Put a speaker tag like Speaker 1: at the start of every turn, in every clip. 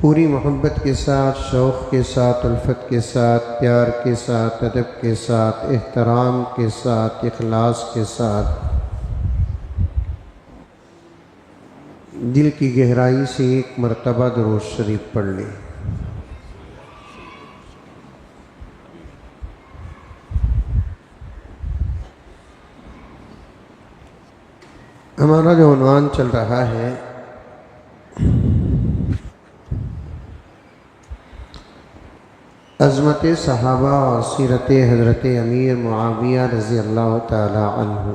Speaker 1: पूरी मोहब्बत के साथ, शौक़ के साथ, उल्फत के साथ, प्यार के साथ, अदब के साथ, एहतराम के साथ, इखलास के साथ दिल की गहराई से एक मरतबा दुरूद शरीफ पढ़ लें। हमारा जो उन्वान चल रहा है अज़मत सहाबा और सीरत हज़रत अमीर मुआविया रज़ी अल्लाह ताला अन्हु।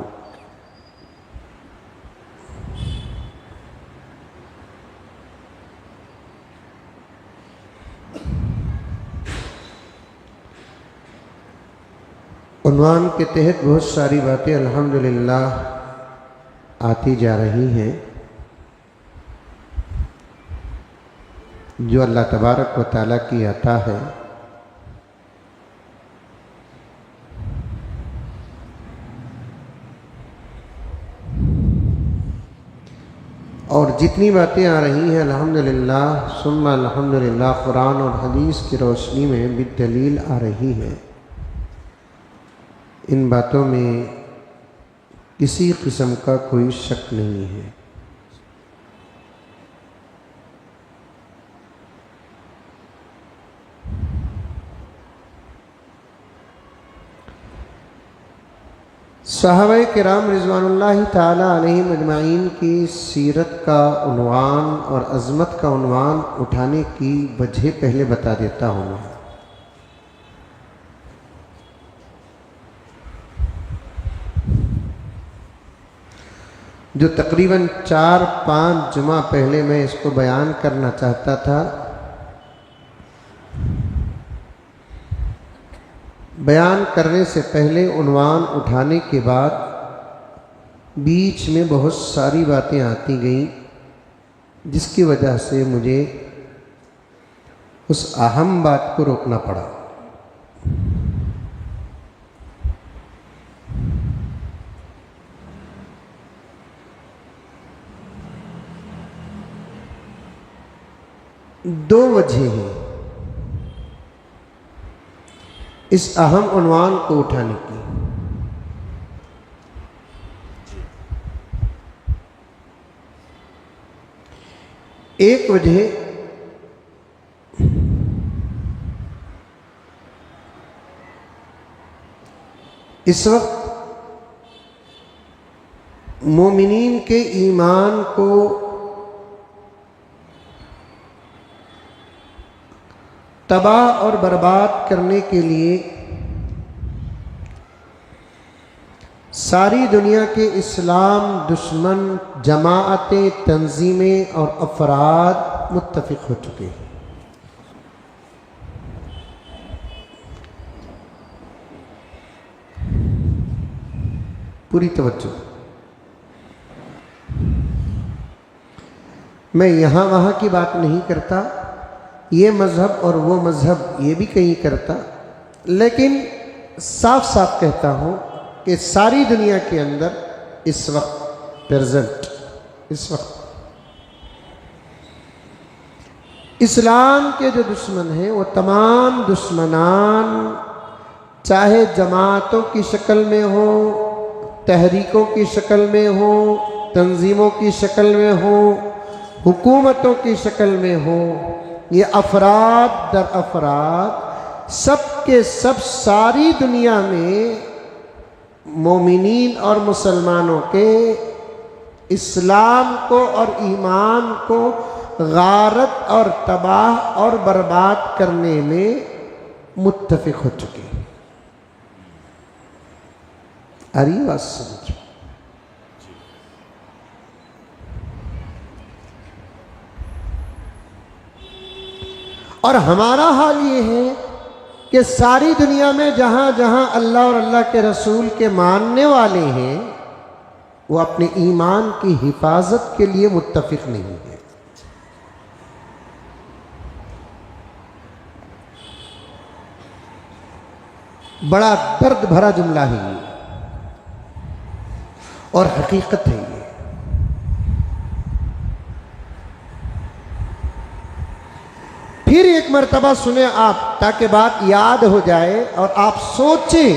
Speaker 1: उन्वान के तहत बहुत सारी बातें अल्हम्दुलिल्लाह आती जा रही हैं जो अल्लाह तबारक व तआला की अता है। और जितनी बातें आ रही हैं अल्हम्दुलिल्लाह सुम्मा अल्हम्दुलिल्लाह कुरान और हदीस की रोशनी में बिदलील आ रही है। इन बातों में किसी किस्म का कोई शक नहीं है। सहाबाए किराम रिज़वानुल्लाहि ताला अलैहिम अजमाइन की सीरत का उन्वान और अज़मत का उन्वान उठाने की वजह पहले बता देता हूँ मैं। जो तकरीबन 4-5 जुमा पहले मैं इसको बयान करना चाहता था, बयान करने से पहले उन्वान उठाने के बाद बीच में बहुत सारी बातें आती गईं जिसकी वजह से मुझे उस अहम बात को रोकना पड़ा। दो वजह हैं इस अहम उन्वान को उठाने की। एक वजह इस वक्त मोमिनीन के ईमान को तबाह और बर्बाद करने के लिए सारी दुनिया के इस्लाम दुश्मन जमाअतें, तंजीमें और अफराद मुत्तफिक हो चुके हैं। पूरी तवज्जो। मैं यहाँ वहाँ की बात नहीं करता, ये मज़हब और वो मज़हब ये भी कहीं करता, लेकिन साफ साफ कहता हूँ कि सारी दुनिया के अंदर इस वक्त प्रेजेंट, इस वक्त इस्लाम के जो दुश्मन हैं वो तमाम दुश्मनान, चाहे जमातों की शक्ल में हो, तहरीकों की शक्ल में हो, तंजीमों की शक्ल में हो, हुकूमतों की शक्ल में हो, ये अफराद दर अफराद सब के सब सारी दुनिया में मोमिनीन और मुसलमानों के इस्लाम को और ईमान को गारत और तबाह और बर्बाद करने में मुत्तफिक हो चुके हैं। अरे बात समझो। और हमारा हाल ये है कि सारी दुनिया में जहाँ जहाँ अल्लाह और अल्लाह के रसूल के मानने वाले हैं वो अपने ईमान की हिफाजत के लिए मुत्तफिक नहीं है। बड़ा दर्द भरा जुमला है ये और हकीकत है ये। फिर एक मर्तबा सुने आप ताकि बात याद हो जाए और आप सोचें।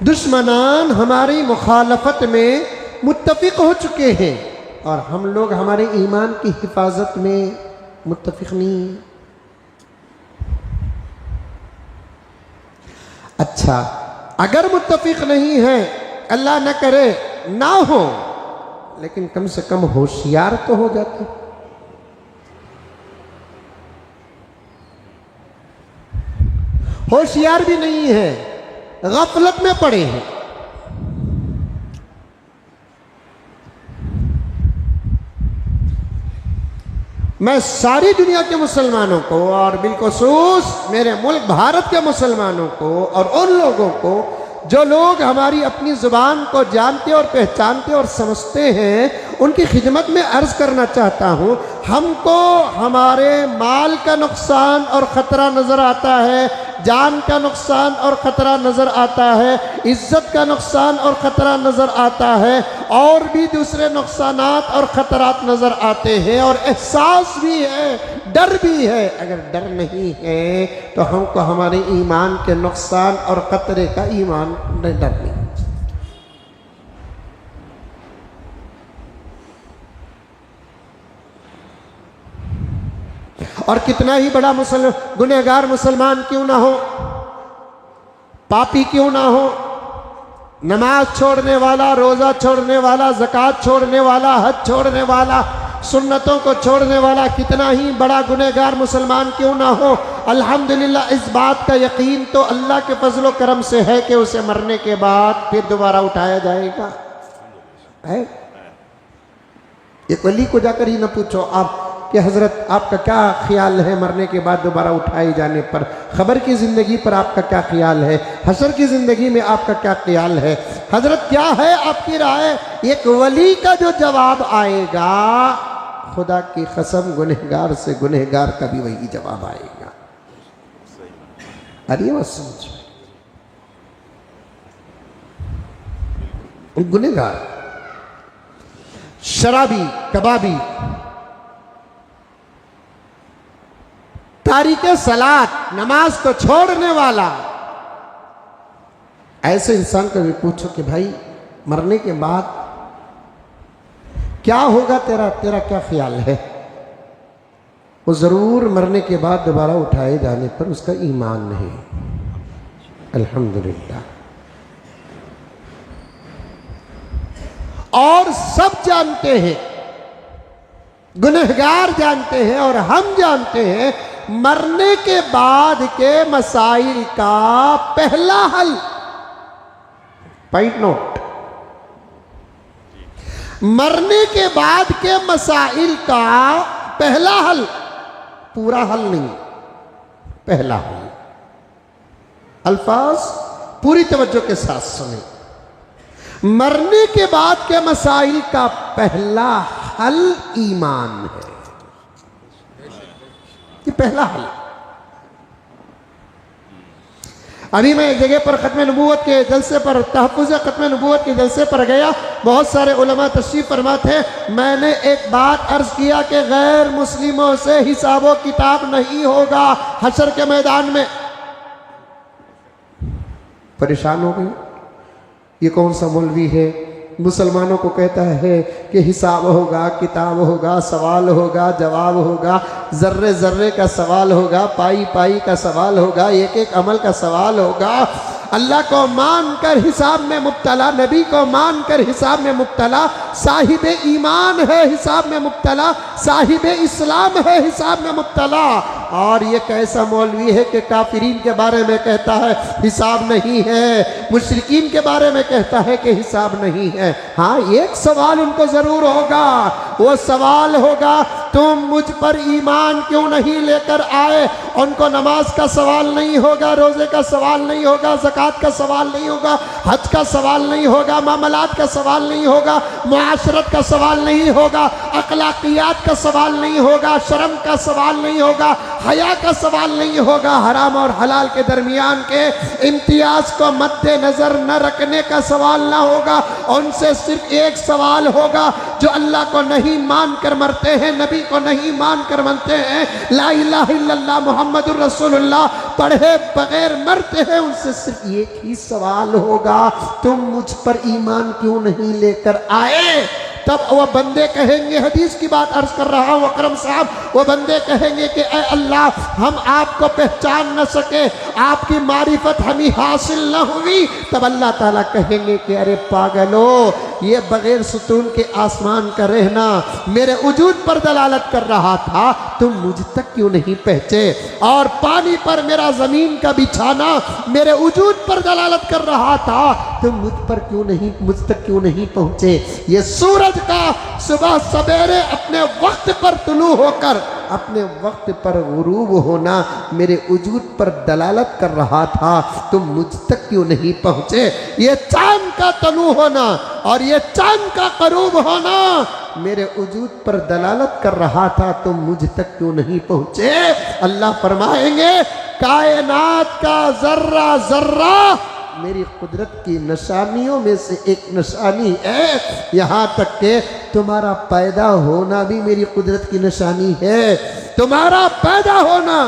Speaker 1: दुश्मनान हमारी मुखालफत में मुत्तफिक हो चुके हैं और हम लोग हमारे ईमान की हिफाजत में मुत्तफिक नहीं हैं। अच्छा, अगर मुत्तफिक नहीं है, अल्लाह न करे ना हो, लेकिन कम से कम होशियार तो हो जाते। होशियार भी नहीं है, गफलत में पड़े हैं। मैं सारी दुनिया के मुसलमानों को और बिलखुसूस मेरे मुल्क भारत के मुसलमानों को और उन लोगों को जो लोग हमारी अपनी ज़ुबान को जानते और पहचानते और समझते हैं, उनकी खिदमत में अर्ज़ करना चाहता हूँ, हमको हमारे माल का नुकसान और ख़तरा नज़र आता है, जान का नुकसान और ख़तरा नज़र आता है, इज़्ज़त का नुकसान और ख़तरा नज़र आता है, और भी दूसरे नुकसानात और ख़तरात नज़र आते हैं, और एहसास भी है, डर भी है। अगर डर नहीं है तो हमको हमारे ईमान के नुकसान और ख़तरे का ईमान डर नहीं। और कितना ही बड़ा गुनहगार मुसलमान क्यों ना हो, पापी क्यों ना हो, नमाज छोड़ने वाला, रोज़ा छोड़ने वाला, ज़कात छोड़ने वाला, हज छोड़ने वाला, सुन्नतों को छोड़ने वाला, कितना ही बड़ा गुनहगार मुसलमान क्यों ना हो, अल्हम्दुलिल्लाह इस बात का यकीन तो अल्लाह के फजलो करम से है कि उसे मरने के बाद फिर दोबारा उठाया जाएगा। है एक वली को जाकर ही ना पूछो आप कि हज़रत आपका क्या ख्याल है मरने के बाद दोबारा उठाए जाने पर, ख़बर की ज़िंदगी पर आपका क्या ख्याल है, हशर की ज़िंदगी में आपका क्या ख्याल है, हज़रत क्या है आपकी राय। एक वली का जो जवाब आएगा, खुदा की कसम गुनहगार से गुनहगार का भी वही जवाब आएगा। अरे वो समझ गुनहगार, शराबी, कबाबी, तारीके सलात, नमाज को छोड़ने वाला, ऐसे इंसान को भी पूछो कि भाई मरने के बाद क्या होगा, तेरा क्या ख्याल है, वो ज़रूर मरने के बाद दोबारा उठाए जाने पर उसका ईमान नहीं। अल्हम्दुलिल्लाह। और सब जानते हैं, गुनहगार जानते हैं और हम जानते हैं, मरने के बाद के मसाइल का पहला हल, पॉइंट नोट, मरने के बाद के मसाइल का पहला हल, पूरा हल नहीं, पहला हल। अल्फाज पूरी तवज्जो के साथ सुने। मरने के बाद के मसाइल का पहला हल ईमान है, ये पहला हल। अभी मैं एक जगह पर खत्म नबूवत के जलसे पर, तहफ़्फ़ुज़ खत्म नबूवत के जलसे पर गया, बहुत सारे उलमा तशरीफ़ फरमा थे। मैंने एक बात अर्ज़ किया कि गैर मुस्लिमों से हिसाबो किताब नहीं होगा हशर के मैदान में। परेशान हो गए, ये कौन सा मौलवी है मुसलमानों को कहता है कि हिसाब होगा, किताब होगा, सवाल होगा, जवाब होगा, ज़र्रे ज़र्रे का सवाल होगा, पाई पाई का सवाल होगा, एक एक अमल का सवाल होगा। अल्लाह को मानकर हिसाब में मुब्तला, नबी को मानकर हिसाब में मुब्तला, साहिब ईमान है हिसाब में मुब्तला, साहिब इस्लाम है हिसाब में मुब्तला। और ये कैसा मौलवी है कि काफिरीन के बारे में कहता है हिसाब नहीं है, मुशरिकीन के बारे में कहता है कि हिसाब नहीं है। हाँ, एक सवाल उनको ज़रूर होगा, वो सवाल होगा तुम मुझ पर ईमान क्यों नहीं लेकर आए। उनको नमाज का सवाल नहीं होगा, रोज़े का सवाल नहीं होगा, ज़कात का सवाल नहीं होगा, हज का सवाल नहीं होगा, मामलात का सवाल नहीं होगा, मुआशरत का सवाल नहीं होगा, अखलाकियात का सवाल नहीं होगा, शर्म का सवाल नहीं होगा, हया का सवाल नहीं होगा, हराम और हलाल के दरमियान के इम्तियाज को मद्देनजर न रखने का सवाल ना होगा। उनसे सिर्फ एक सवाल होगा, जो अल्लाह को नहीं मान कर मरते हैं, नबी को नहीं मान कर मरते हैं, ला इलाहा इल्लल्लाह मुहम्मदुर रसूलुल्लाह पढ़े बगैर मरते हैं, उनसे सिर्फ एक ही सवाल होगा, तुम मुझ पर ईमान क्यों नहीं लेकर आए। तब वह बंदे कहेंगे, हदीस की बात अर्ज कर रहा हूँ अकरम साहब, वो बंदे कहेंगे कि ऐ अल्लाह हम आपको पहचान न सके, आपकी मारिफत हमें हासिल न हुई। तब अल्लाह ताला कहेंगे कि अरे पागलो, ये बगैर सुतून के आसमान का रहना मेरे वजूद पर दलालत कर रहा था, तुम मुझ तक क्यों नहीं पहुँचे? और पानी पर मेरा ज़मीन का बिछाना मेरे वजूद पर दलालत कर रहा था, तुम मुझ तक क्यों नहीं पहुँचे? ये सूरज का सुबह सवेरे अपने वक्त पर तुलू होकर अपने वक्त पर गुरूब होना मेरे वजूद पर दलालत कर रहा था, तुम मुझ तक क्यों नहीं पहुँचे? ये चांद का तलू होना और ये चांद का करूब होना मेरे वजूद पर दलालत कर रहा था, तुम मुझ तक क्यों नहीं पहुँचे? अल्लाह फरमाएंगे कायनात का जर्रा जर्रा मेरी कुदरत की निशानियों में से एक निशानी है, यहाँ तक कि तुम्हारा पैदा होना भी मेरी कुदरत की निशानी है। तुम्हारा पैदा होना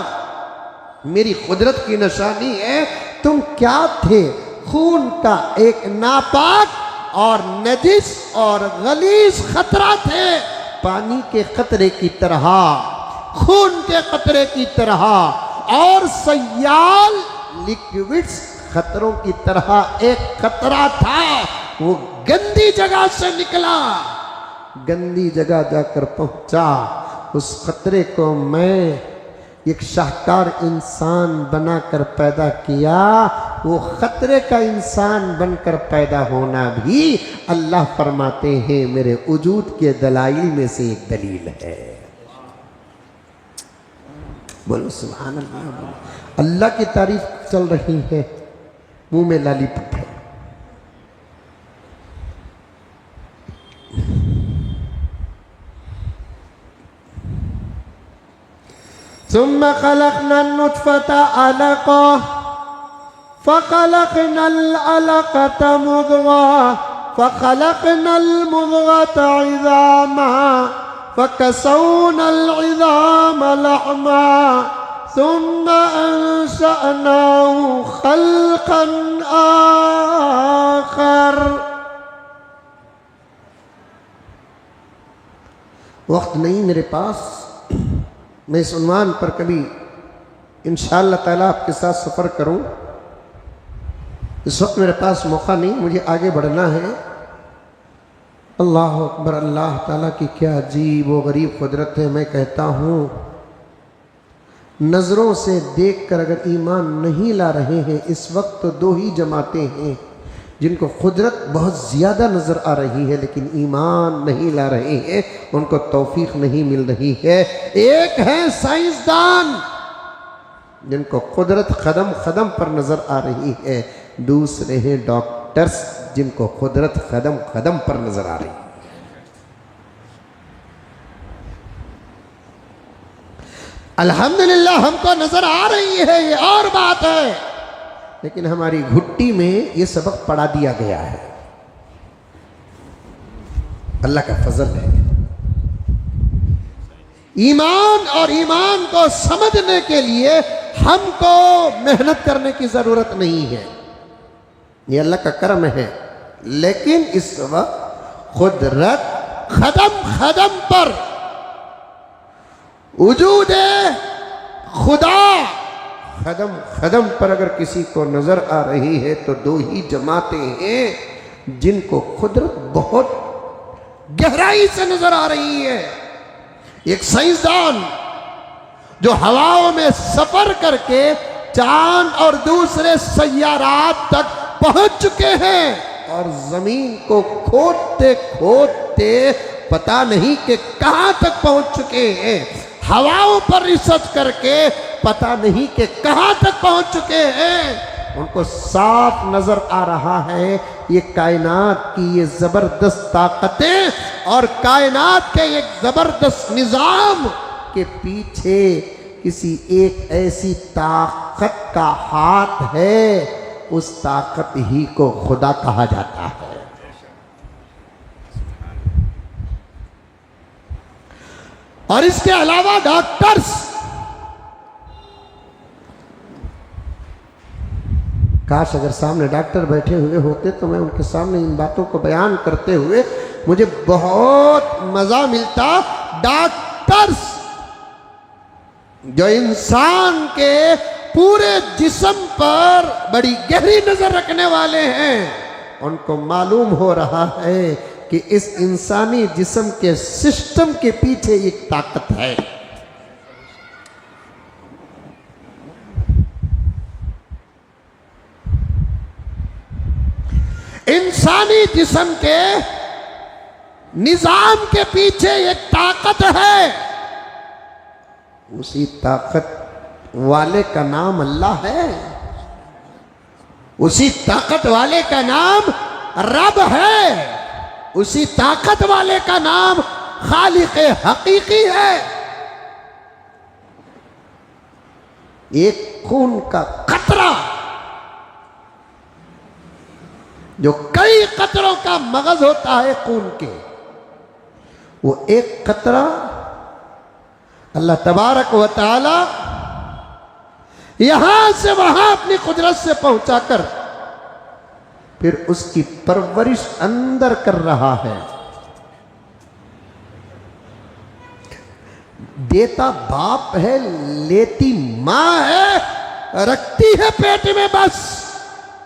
Speaker 1: मेरी कुदरत की निशानी है। तुम क्या थे? खून का एक नापाक और नजिस और गलीज खतरा थे, पानी के कतरे की तरह, खून के कतरे की तरह, और सयाल लिक्विड्स खतरों की तरह एक खतरा था। वो गंदी जगह से निकला, गंदी जगह जाकर पहुंचा। उस खतरे को मैं एक शाहकार इंसान बनाकर पैदा किया। वो खतरे का इंसान बनकर पैदा होना भी अल्लाह फरमाते हैं मेरे वजूद के दलाइल में से एक दलील है। बोलो सुभान अल्लाह। अल्लाह की तारीफ चल रही है, मुंह में लाली पट्टे। सुम्मा खलक़ना नुत्फ़ता अलक़ा फ़ख़लक़ना अलक़ता मुद्ग़ा फ़ख़लक़ना मुद्ग़ता इज़ामा फ़कसौना इज़ामा लहमा सुम्मा अंशअनाहु ख़ल्क़न आख़र। वक्त नहीं मेरे पास, मैं इस उन्वान पर कभी इंशाअल्लाह ताला आपके साथ सफ़र करूं। इस वक्त मेरे पास मौका नहीं, मुझे आगे बढ़ना है। अल्लाह अकबर, अल्लाह ताला की क्या अजीब व गरीब कुदरत है। मैं कहता हूँ नज़रों से देखकर अगर ईमान नहीं ला रहे हैं, इस वक्त तो दो ही जमातें हैं जिनको कुदरत बहुत ज़्यादा नज़र आ रही है लेकिन ईमान नहीं ला रहे हैं, उनको तौफीक नहीं मिल रही है। एक है साइंसदान जिनको कुदरत कदम कदम पर नज़र आ रही है, दूसरे हैं डॉक्टर्स जिनको कुदरत कदम कदम पर नज़र आ रही है। अल्हम्दुलिल्लाह हमको नज़र आ रही है, ये और बात है, लेकिन हमारी घुट्टी में ये सबक पढ़ा दिया गया है। अल्लाह का फजल है। ईमान और ईमान को समझने के लिए हमको मेहनत करने की जरूरत नहीं है, ये अल्लाह का करम है। लेकिन इस वक्त कुदरत कदम कदम पर वजूद खुदा कदम कदम पर अगर किसी को नजर आ रही है तो दो ही जमातें हैं जिनको कुदरत बहुत गहराई से नजर आ रही है। एक साइंसदान जो हवाओं में सफर करके चांद और दूसरे सैयारात तक पहुंच चुके हैं और जमीन को खोदते खोदते पता नहीं कि कहां तक पहुंच चुके हैं। हवाओं पर रिसर्च करके पता नहीं कि कहां तक पहुंच चुके हैं। उनको साफ नजर आ रहा है ये कायनात की ये जबरदस्त ताकतें और कायनात के एक जबरदस्त निजाम के पीछे किसी एक ऐसी ताकत का हाथ है, उस ताकत ही को खुदा कहा जाता है। और इसके अलावा डॉक्टर्स काश अगर सामने डॉक्टर बैठे हुए होते तो मैं उनके सामने इन बातों को बयान करते हुए मुझे बहुत मजा मिलता। डॉक्टर्स जो इंसान के पूरे जिस्म पर बड़ी गहरी नजर रखने वाले हैं, उनको मालूम हो रहा है कि इस इंसानी जिस्म के सिस्टम के पीछे एक ताकत है। इंसानी जिस्म के निजाम के पीछे एक ताकत है। उसी ताकत वाले का नाम अल्लाह है, उसी ताकत वाले का नाम रब है, उसी ताकत वाले का नाम खालिक हकीकी है। एक खून का कतरा जो कई कतरों का मगज होता है खून के, वो एक कतरा अल्लाह तबारक व तआला यहां से वहां अपनी कुदरत से पहुंचाकर फिर उसकी परवरिश अंदर कर रहा है। देता बाप है, लेती मां है, रखती है पेट में। बस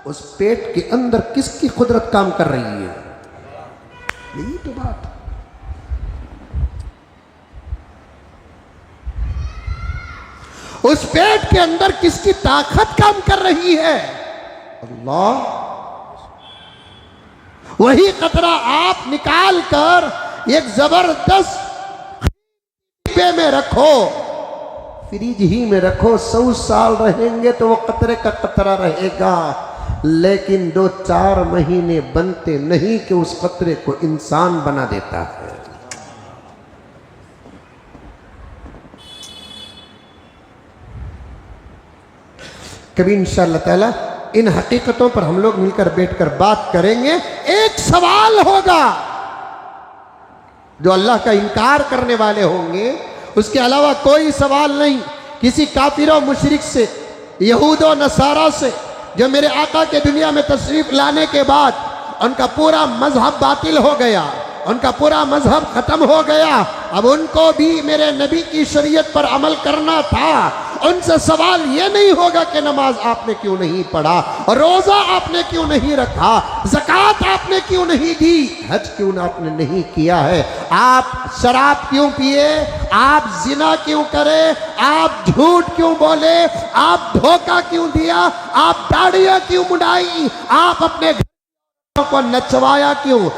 Speaker 1: उस पेट के अंदर किसकी कुदरत काम कर रही है, यही तो बात। उस पेट के अंदर किसकी ताकत काम कर रही है, अल्लाह। वही कतरा आप निकाल कर एक जबरदस्त डिब्बे में रखो, फ्रिज ही में रखो, 100 साल रहेंगे तो वो कतरे का कतरा रहेगा। लेकिन 2-4 महीने बनते नहीं कि उस कतरे को इंसान बना देता है। कभी इंशाअल्लाह ताला इन हकीकतों पर हम लोग मिलकर बैठकर बात करेंगे। एक सवाल होगा जो अल्लाह का इनकार करने वाले होंगे, उसके अलावा कोई सवाल नहीं। किसी काफिर और मुशरिक से, यहूद और नसारा से, जो मेरे आका के दुनिया में तशरीफ लाने के बाद उनका पूरा मजहब बातिल हो गया, उनका पूरा मजहब खत्म हो गया, अब उनको भी मेरे नबी की शरीयत पर अमल करना था। उनसे सवाल ये नहीं होगा कि नमाज आपने क्यों नहीं पढ़ा, रोजा आपने क्यों नहीं रखा, ज़कात आपने क्यों नहीं दी, हज क्यों आपने नहीं किया है, आप शराब क्यों पिए, आप जिना क्यों करे, आप झूठ क्यों बोले, आप धोखा क्यों दिया, आप दाढ़ियां क्यों मुंडाई, आप अपने घरों को नचवाया क्यों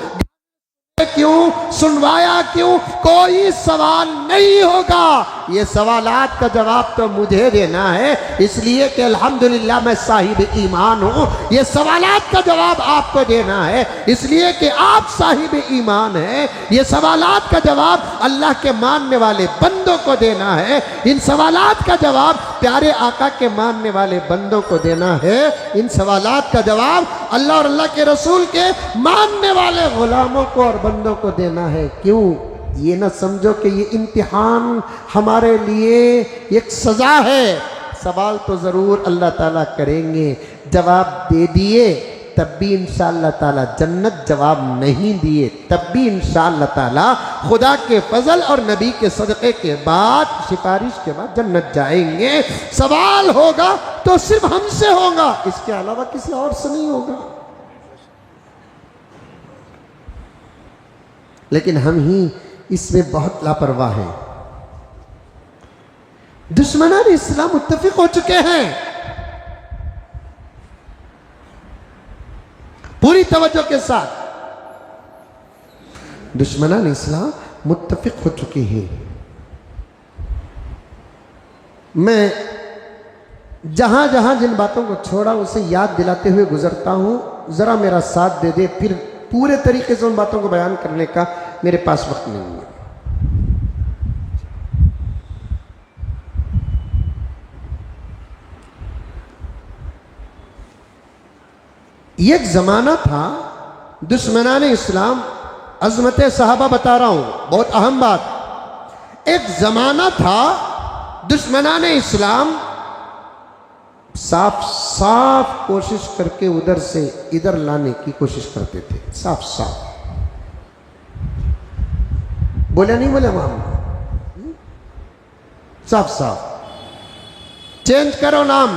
Speaker 1: सुनवाया क्यों, कोई सवाल नहीं होगा। ये सवालात का जवाब तो मुझे देना है, इसलिए कि अल्हम्दुलिल्लाह मैं साहिब ईमान हूँ। ये सवालात का जवाब आपको देना है, इसलिए कि आप साहिब ईमान हैं। ये सवालात का जवाब अल्लाह के मानने वाले बंदों को देना है। इन सवालात का जवाब प्यारे आका के मानने वाले बंदों को देना है। इन सवालात का जवाब अल्लाह और अल्लाह के रसूल के मानने वाले गुलामों को और बंदों को देना है। क्यों? ये ना समझो कि ये इम्तिहान हमारे लिए एक सजा है। सवाल तो ज़रूर अल्लाह ताला करेंगे, जवाब दे दिए तब भी इंशाअल्लाह ताला जन्नत, जवाब नहीं दिए तब भी इंशाअल्लाह ताला खुदा के फजल और नबी के सदक़े के बाद, सिफारिश के बाद जन्नत जाएंगे। सवाल होगा तो सिर्फ हमसे होगा, इसके अलावा किसी और से नहीं होगा। लेकिन हम ही इसमें बहुत लापरवाह हैं। दुश्मनान इस्लाम मुत्तफिक हो चुके हैं। पूरी तवज्जो के साथ दुश्मनान इस्लाम मुत्तफिक हो चुके हैं। मैं जहां जहां जिन बातों को छोड़ा उसे याद दिलाते हुए गुजरता हूं, जरा मेरा साथ दे दे, फिर पूरे तरीके से उन बातों को बयान करने का मेरे पास वक्त नहीं है। एक जमाना था दुश्मनान इस्लाम, अजमत सहाबा बता रहा हूं, बहुत अहम बात। एक जमाना था दुश्मनान इस्लाम साफ साफ कोशिश करके उधर से इधर लाने की कोशिश करते थे, साफ साफ। बोले नहीं बोले माम? साफ साफ चेंज करो नाम,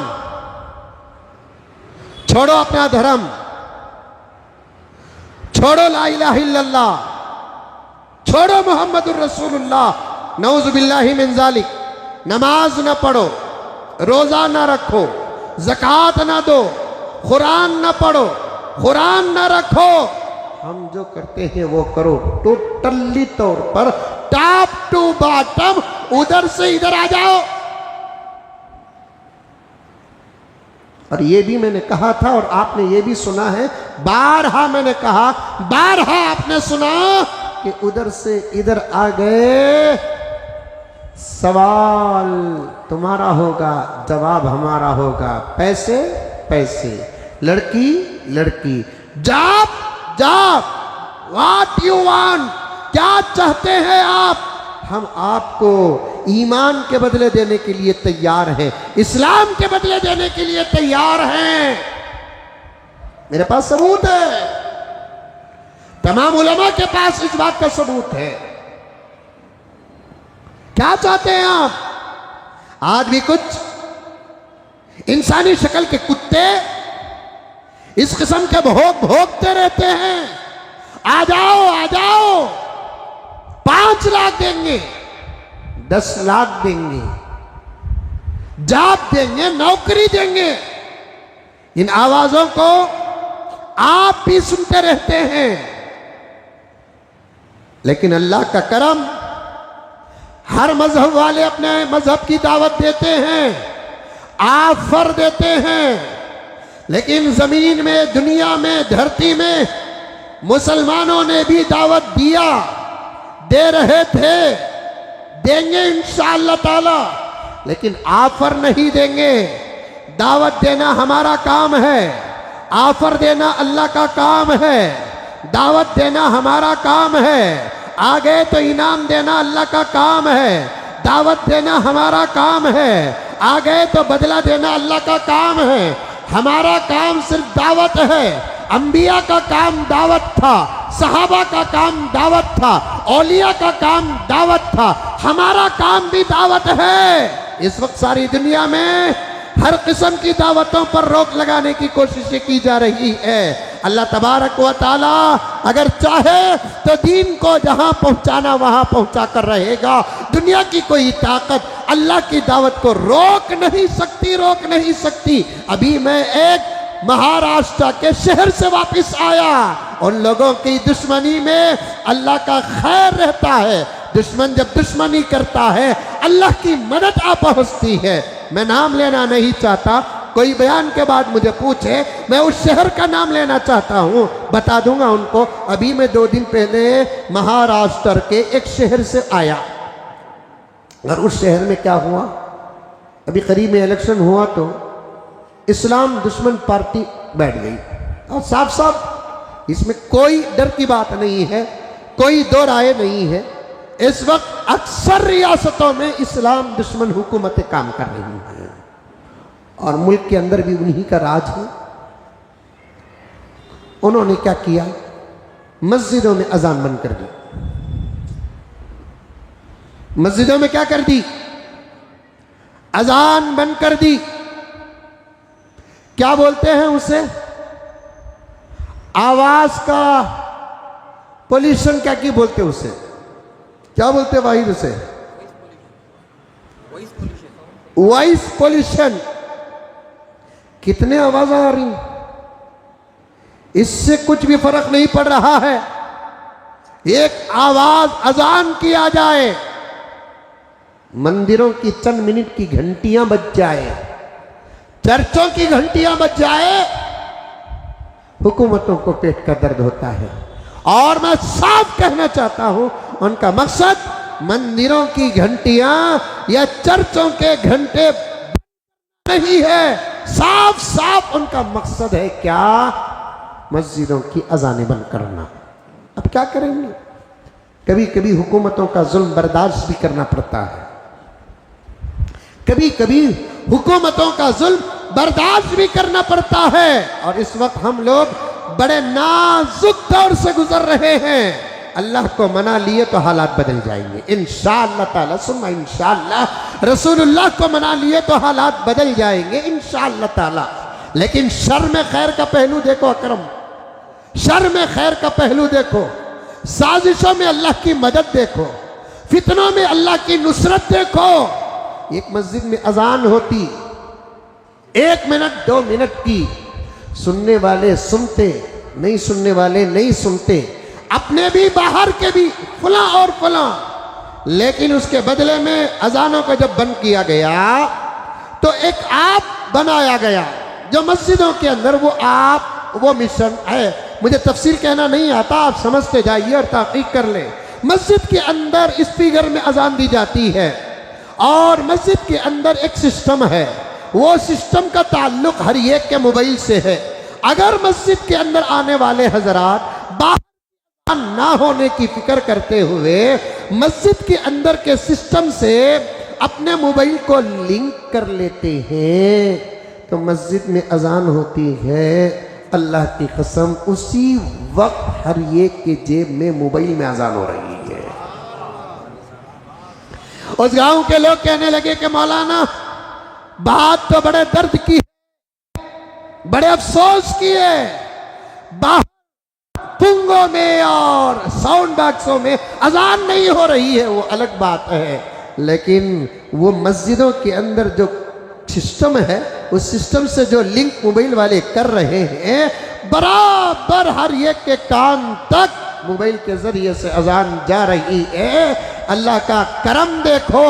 Speaker 1: छोड़ो अपना धर्म, छोड़ो ला इलाहा इल्लल्लाह, छोड़ो मोहम्मदुर रसूलुल्लाह, नऊज़ु बिल्लाहि मिन ज़ालिक। नमाज न पढ़ो, रोजा न रखो, ज़कात न दो, कुरान न पढ़ो, कुरान न रखो, हम जो करते हैं वो करो। टोटली तौर पर टॉप टू बॉटम, उधर से इधर आ जाओ। और ये भी मैंने कहा था और आपने ये भी सुना है, बारहा मैंने कहा, बारहा आपने सुना कि उधर से इधर आ गए, सवाल तुम्हारा होगा, जवाब हमारा होगा। पैसे पैसे, लड़की लड़की, job job, what you want, क्या चाहते हैं आप, हम आपको ईमान के बदले देने के लिए तैयार हैं, इस्लाम के बदले देने के लिए तैयार हैं। मेरे पास सबूत है, तमाम उलमा के पास इस बात का सबूत है। क्या चाहते हैं आप? आज भी कुछ इंसानी शक्ल के कुत्ते इस किस्म के भोगते रहते हैं। आ जाओ आ जाओ, 5 लाख देंगे, 10 लाख देंगे, जॉब देंगे, नौकरी देंगे। इन आवाजों को आप भी सुनते रहते हैं, लेकिन अल्लाह का करम, हर मजहब वाले अपने मजहब की दावत देते हैं, ऑफर देते हैं, लेकिन जमीन में, दुनिया में, धरती में मुसलमानों ने भी दावत दिया, दे रहे थे, देंगे इंशाअल्लाह ताला, लेकिन ऑफर नहीं देंगे। दावत देना हमारा काम है, ऑफर देना अल्लाह का काम है, दावत देना हमारा काम है, आगे तो इनाम देना अल्लाह का काम है, दावत देना हमारा काम है, आगे तो बदला देना अल्लाह का काम है। हमारा काम सिर्फ दावत है। अंबिया का काम दावत था, सहाबा का काम दावत था, औलिया का काम दावत था, हमारा काम भी दावत है। इस वक्त सारी दुनिया में हर किस्म की दावतों पर रोक लगाने की कोशिशें की जा रही है। अल्लाह तबारक व तआला अगर चाहे तो दीन को जहां पहुंचाना वहां पहुंचा कर रहेगा। दुनिया की कोई ताकत अल्लाह की दावत को रोक नहीं सकती, रोक नहीं सकती। अभी मैं एक महाराष्ट्र के शहर से वापस आया, उन लोगों की दुश्मनी में अल्लाह का खैर रहता है। दुश्मन जब दुश्मनी करता है, अल्लाह की मदद आ पहुंचती है। मैं नाम लेना नहीं चाहता, कोई बयान के बाद मुझे पूछे, मैं उस शहर का नाम लेना चाहता हूं, बता दूंगा उनको। अभी मैं 2 दिन पहले महाराष्ट्र के एक शहर से आया, और उस शहर में क्या हुआ, अभी करीब में इलेक्शन हुआ तो इस्लाम दुश्मन पार्टी बैठ गई, और साफ साफ इसमें कोई डर की बात नहीं है, कोई दो राय नहीं है। इस वक्त अक्सर रियासतों में इस्लाम दुश्मन हुकूमतें काम कर रही हैं, और मुल्क के अंदर भी उन्हीं का राज है। उन्होंने क्या किया, मस्जिदों में अजान बंद कर दी। मस्जिदों में क्या कर दी, अजान बंद कर दी। क्या बोलते हैं उसे, आवाज का पोल्यूशन, क्या की बोलते हैं उसे, क्या बोलते हैं वाहिद उसे, वॉइस पोल्यूशन। कितने आवाज आ रही, इससे कुछ भी फर्क नहीं पड़ रहा है। एक आवाज अजान की आ जाए, मंदिरों की चंद मिनट की घंटियां बज जाए, चर्चों की घंटियां बज जाए, हुकूमतों को पेट का दर्द होता है। और मैं साफ कहना चाहता हूं, उनका मकसद मंदिरों की घंटियां या चर्चों के घंटे नहीं है, साफ साफ उनका मकसद है क्या, मस्जिदों की अजानें बंद करना। अब क्या करेंगे, कभी कभी हुकूमतों का जुल्म बर्दाश्त भी करना पड़ता है, कभी कभी हुकूमतों का जुल्म बर्दाश्त भी करना पड़ता है। और इस वक्त हम लोग बड़े नाजुक दौर से गुजर रहे हैं। अल्लाह को मना लिए तो हालात बदल जाएंगे इंशाअल्लाह ताला, सुम्मा इंशाअल्लाह। रसूलुल्लाह को मना लिए तो हालात बदल जाएंगे इंशाअल्लाह ताला। लेकिन शर में खैर का पहलू देखो अकरम, शर में खैर का पहलू देखो, साजिशों में अल्लाह की मदद देखो, फितनों में अल्लाह की नुसरत देखो। एक मस्जिद में अजान होती 1 मिनट 2 मिनट की, सुनने वाले सुनते, नहीं सुनने वाले नहीं सुनते, अपने भी बाहर के भी फला और फला। लेकिन उसके बदले में अजानों को जब बंद किया गया तो एक आप बनाया गया जो मस्जिदों के अंदर वो आप, वो मिशन है। मुझे तफसीर कहना नहीं आता, आप समझते जाइए और तहकीक कर ले। मस्जिद के अंदर स्पीकर में अजान दी जाती है और मस्जिद के अंदर एक सिस्टम है, वो सिस्टम का ताल्लुक हर एक के मोबाइल से है। अगर मस्जिद के अंदर आने वाले हजरात बाहर ना होने की फिक्र करते हुए मस्जिद के अंदर के सिस्टम से अपने मोबाइल को लिंक कर लेते हैं तो मस्जिद में अजान होती है, अल्लाह की कसम उसी वक्त हर एक के जेब में मोबाइल में अजान हो रही है। उस गांव के लोग कहने लगे कि मौलाना बात तो बड़े दर्द की है, बड़े अफसोस की है, बाहर पुंगों में और साउंड बॉक्सों में अजान नहीं हो रही है, वो अलग बात है। लेकिन वो मस्जिदों के अंदर जो सिस्टम है, उस सिस्टम से जो लिंक मोबाइल वाले कर रहे हैं, बराबर हर एक के कान तक मोबाइल के जरिए से अजान जा रही है। अल्लाह का करम देखो,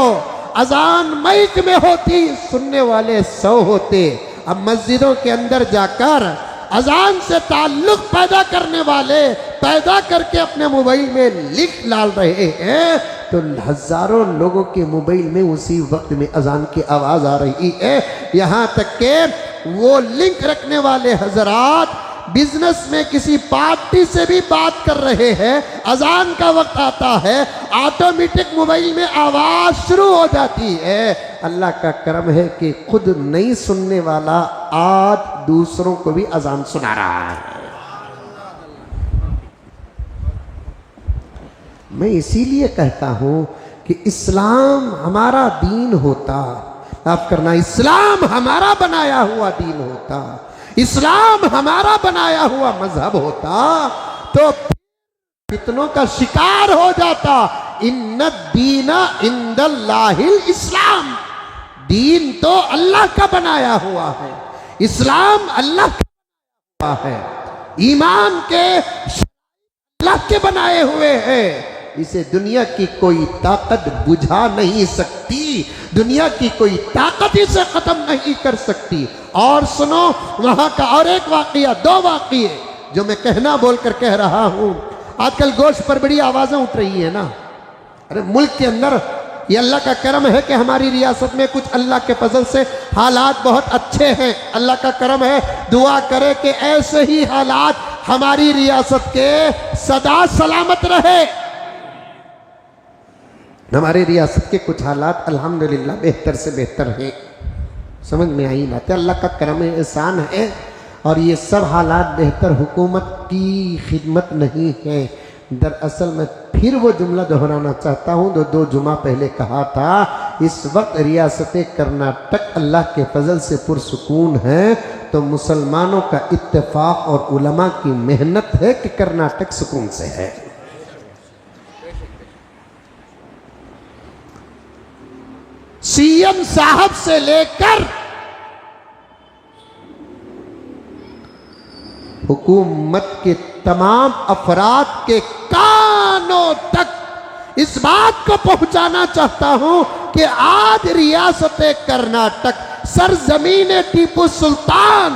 Speaker 1: अजान माइक में होती, सुनने वाले 100 होते। अब मस्जिदों के अंदर जाकर अजान से ताल्लुक पैदा करने वाले पैदा करके अपने मोबाइल में लिंक डाल रहे हैं तो हजारों लोगों के मोबाइल में उसी वक्त में अजान की आवाज आ रही है। यहाँ तक के वो लिंक रखने वाले हजरात बिजनेस में किसी पार्टी से भी बात कर रहे हैं, अजान का वक्त आता है, ऑटोमेटिक मोबाइल में आवाज शुरू हो जाती है। अल्लाह का करम है कि खुद नहीं सुनने वाला आज दूसरों को भी अजान सुना रहा है। मैं इसीलिए कहता हूं कि इस्लाम हमारा दीन होता, माफ करना, इस्लाम हमारा बनाया हुआ दीन होता, इस्लाम हमारा बनाया हुआ मजहब होता तो फितनों का शिकार हो जाता। इन्ना दीना इंदल्लाहिल इस्लाम, दीन तो अल्लाह का बनाया हुआ है, इस्लाम अल्लाह का बनाया हुआ है, ईमान के अल्लाह के बनाए हुए हैं। इसे दुनिया की कोई ताकत बुझा नहीं सकती, दुनिया की कोई ताकत इसे खत्म नहीं कर सकती। और सुनो वहां का और एक वाकया, 2 वाकये जो मैं कहना बोलकर कह रहा हूं। आजकल गोश्त पर बड़ी आवाजें उठ रही है ना, अरे मुल्क के अंदर ये अल्लाह का करम है कि हमारी रियासत में कुछ अल्लाह के फजल से हालात बहुत अच्छे हैं, अल्लाह का करम है। दुआ करे कि ऐसे ही हालात हमारी रियासत के सदा सलामत रहे। हमारी रियासत के कुछ हालात अल्हम्दुलिल्लाह बेहतर से बेहतर हैं, समझ में आई बात है, अल्लाह का करम एहसान है। और ये सब हालात बेहतर हुकूमत की खिदमत नहीं है। दरअसल मैं फिर वो जुमला दोहराना चाहता हूँ जो 2 जुमा पहले कहा था। इस वक्त रियासत कर्नाटक अल्लाह के फजल से पुरसुकून है तो मुसलमानों का इत्तेफाक और उलमा की मेहनत है कि कर्नाटक सुकून से है। सीएम साहब से लेकर हुकूमत के तमाम अफराद के कानों तक इस बात को पहुंचाना चाहता हूं कि आज रियासत कर्नाटक सरजमीन टीपू सुल्तान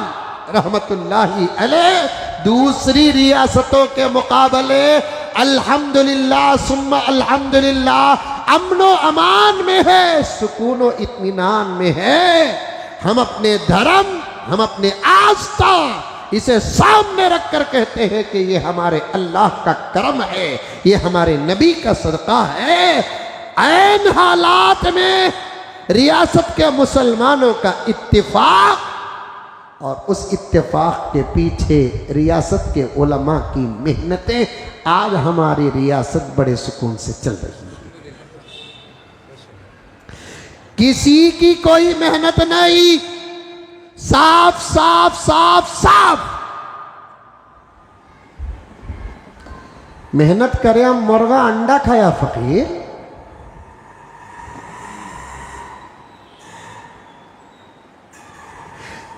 Speaker 1: रहमतुल्लाहि अलैह दूसरी रियासतों के मुकाबले अल्हम्दुलिल्लाह सुम्मा अल्हम्दुलिल्लाह अमनो अमान में है, सुकूनो इत्मीनान में है। हम अपने धर्म, हम अपने आस्था इसे सामने रखकर कहते हैं कि ये हमारे अल्लाह का करम है, ये हमारे नबी का सदका है। ऐन हालात में रियासत के मुसलमानों का इत्तिफाक और उस इत्तेफाक के पीछे रियासत के उलमा की मेहनतें आज हमारी रियासत बड़े सुकून से चल रही है। किसी की कोई मेहनत नहीं, साफ साफ साफ साफ मेहनत करे, मुर्गा अंडा खाया फकीर।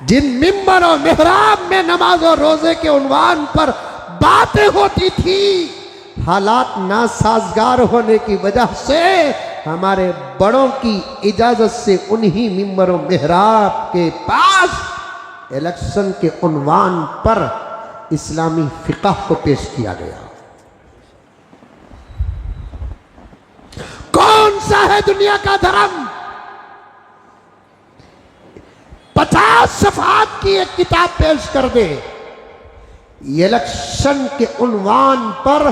Speaker 1: जिन मिंबर और मेहराब में नमाज और रोजे के उन्वान पर बातें होती थी, हालात नासाजगार होने की वजह से हमारे बड़ों की इजाजत से उन्हीं मिंबर और मेहराब के पास इलेक्शन के उन्वान पर इस्लामी फिक़ह को पेश किया गया। कौन सा है दुनिया का धर्म 50 सफ़हात की एक किताब पेश कर दे, इलेक्शन के उन्वान पर,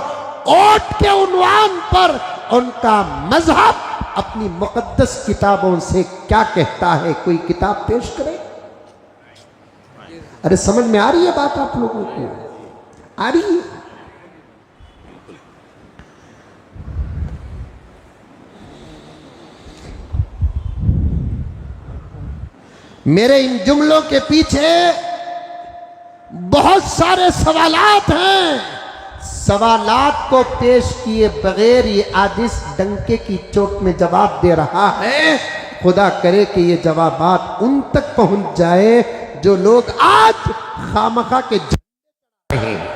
Speaker 1: वोट के उन्वान पर उनका मजहब अपनी मुकद्दस किताबों से क्या कहता है, कोई किताब पेश करे। अरे समझ में आ रही है बात आप लोगों को? आ रही है? मेरे इन जुमलों के पीछे बहुत सारे सवालात हैं। सवालात को पेश किए बगैर ये आदिश डंके की चोट में जवाब दे रहा है। खुदा करे कि ये जवाबात उन तक पहुंच जाए जो लोग आज खामखा के रहे हैं।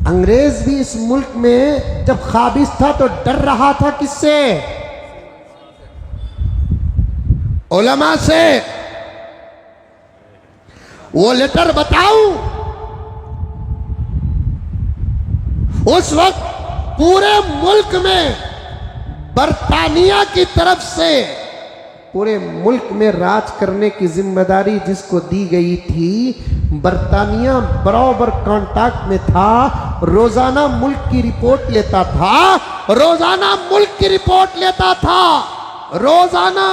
Speaker 1: अंग्रेज भी इस मुल्क में जब काबिज था तो डर रहा था किससे? उलमा से। वो लेटर बताऊं, उस वक्त पूरे मुल्क में बरतानिया की तरफ से पूरे मुल्क में राज करने की जिम्मेदारी जिसको दी गई थी, बरतानिया बराबर कांटेक्ट में था, रोजाना मुल्क की रिपोर्ट लेता था, रोजाना मुल्क की रिपोर्ट लेता था, रोजाना।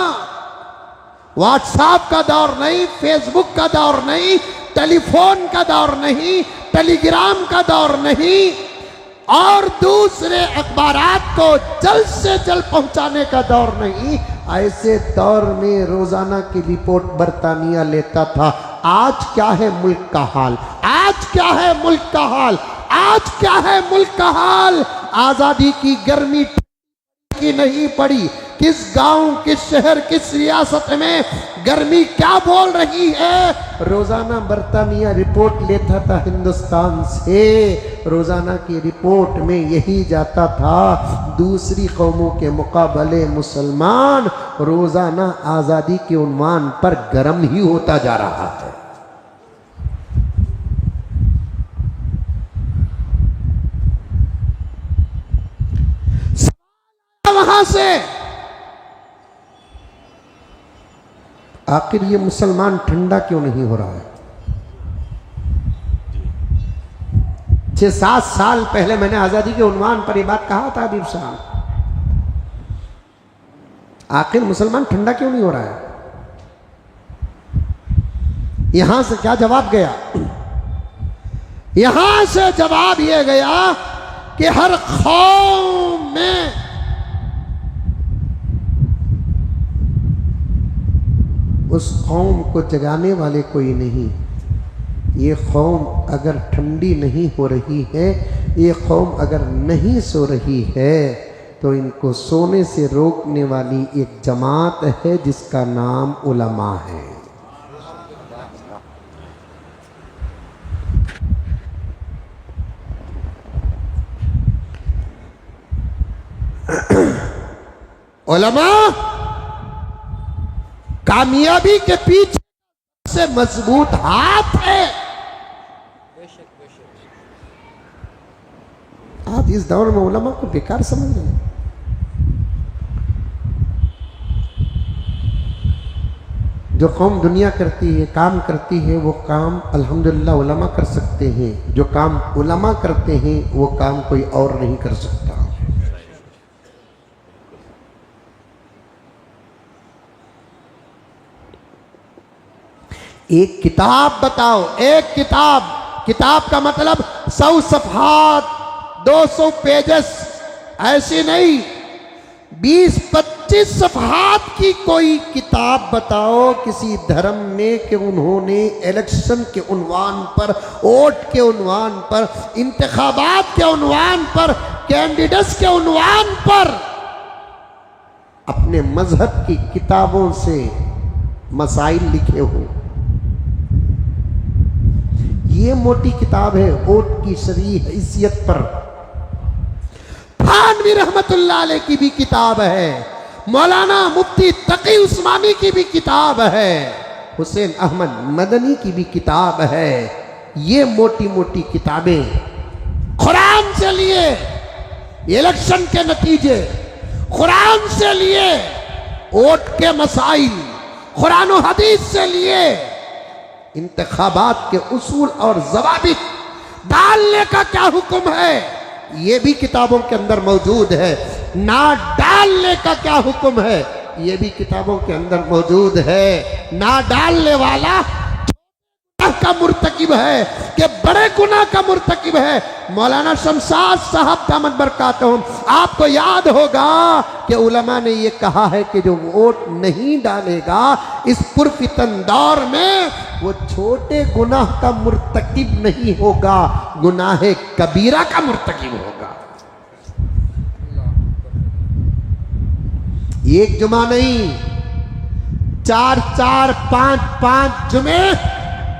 Speaker 1: व्हाट्सएप का दौर नहीं, फेसबुक का दौर नहीं, टेलीफोन का दौर नहीं, टेलीग्राम का दौर नहीं, और दूसरे अखबारात को जल्द से जल्द पहुंचाने का दौर नहीं। ऐसे दौर में रोजाना की रिपोर्ट बरतानिया लेता था। आज क्या है मुल्क का हाल? आज क्या है मुल्क का हाल? आज क्या है मुल्क का हाल? आजादी की गर्मी की नहीं पड़ी। किस गांव, किस शहर, किस रियासत में गर्मी क्या बोल रही है? रोजाना बरतानिया रिपोर्ट लेता था हिंदुस्तान से। रोजाना की रिपोर्ट में यही जाता था, दूसरी कौमों के मुकाबले मुसलमान रोजाना आजादी के उन्वान पर गर्म ही होता जा रहा है। वहां से आखिर ये मुसलमान ठंडा क्यों नहीं हो रहा है? 6-7 साल पहले मैंने आजादी के उन्वान पर यह बात कहा था हबीब साहब, आखिर मुसलमान ठंडा क्यों नहीं हो रहा है? यहां से क्या जवाब गया? यहां से जवाब यह गया कि हर कौम में उस कौम को जगाने वाले कोई नहीं। ये कौम अगर ठंडी नहीं हो रही है, ये कौम अगर नहीं सो रही है, तो इनको सोने से रोकने वाली एक जमात है जिसका नाम उलमा है। उलमा कामयाबी के पीछे से मजबूत हाथ है। आप इस दौर में उलमा को बेकार समझ रहे हैं। जो कौम दुनिया करती है, काम करती है, वो काम अल्हम्दुलिल्लाह उलमा कर सकते हैं। जो काम उलमा करते हैं वो काम कोई और नहीं कर सकता। एक किताब बताओ, एक किताब, किताब का मतलब 100 सफ़हात, 200 पेजेस, ऐसी नहीं, 20-25 सफ़हात की कोई किताब बताओ किसी धर्म में कि उन्होंने इलेक्शन के उन्वान पर, वोट के उन्वान पर, इंतखाबात के उन्वान पर, कैंडिडेट्स के उन्वान पर अपने मजहब की किताबों से मसाइल लिखे हो। ये मोटी किताब है वोट की शरई हैसियत पर। थानवी रहमतुल्लाह अलैह की भी किताब है, मौलाना मुफ्ती तकी उस्मानी की भी किताब है, हुसैन अहमद मदनी की भी किताब है। ये मोटी मोटी किताबें कुरान से लिए इलेक्शन के नतीजे, कुरान से लिए वोट के मसाइल, कुरान और हदीस से लिए इंतखाबात के उसूल और ज़वाबित डालने का क्या हुक्म है, ये भी किताबों के अंदर मौजूद है। ना डालने का क्या हुक्म है, ये भी किताबों के अंदर मौजूद है। ना डालने वाला का मुर्तकिब है कि बड़े गुनाह का मुर्तकिब है। मौलाना शमशाद साहब दामद बरकातहुम, आपको याद होगा कि उलमा ने ये कहा है कि जो वोट नहीं डालेगा इस पुरफितन दौर में वो छोटे गुनाह का मुर्तकिब नहीं होगा, गुनाह कबीरा का मुर्तकिब होगा। एक जुमा नहीं, 4-4, 5-5 जुमे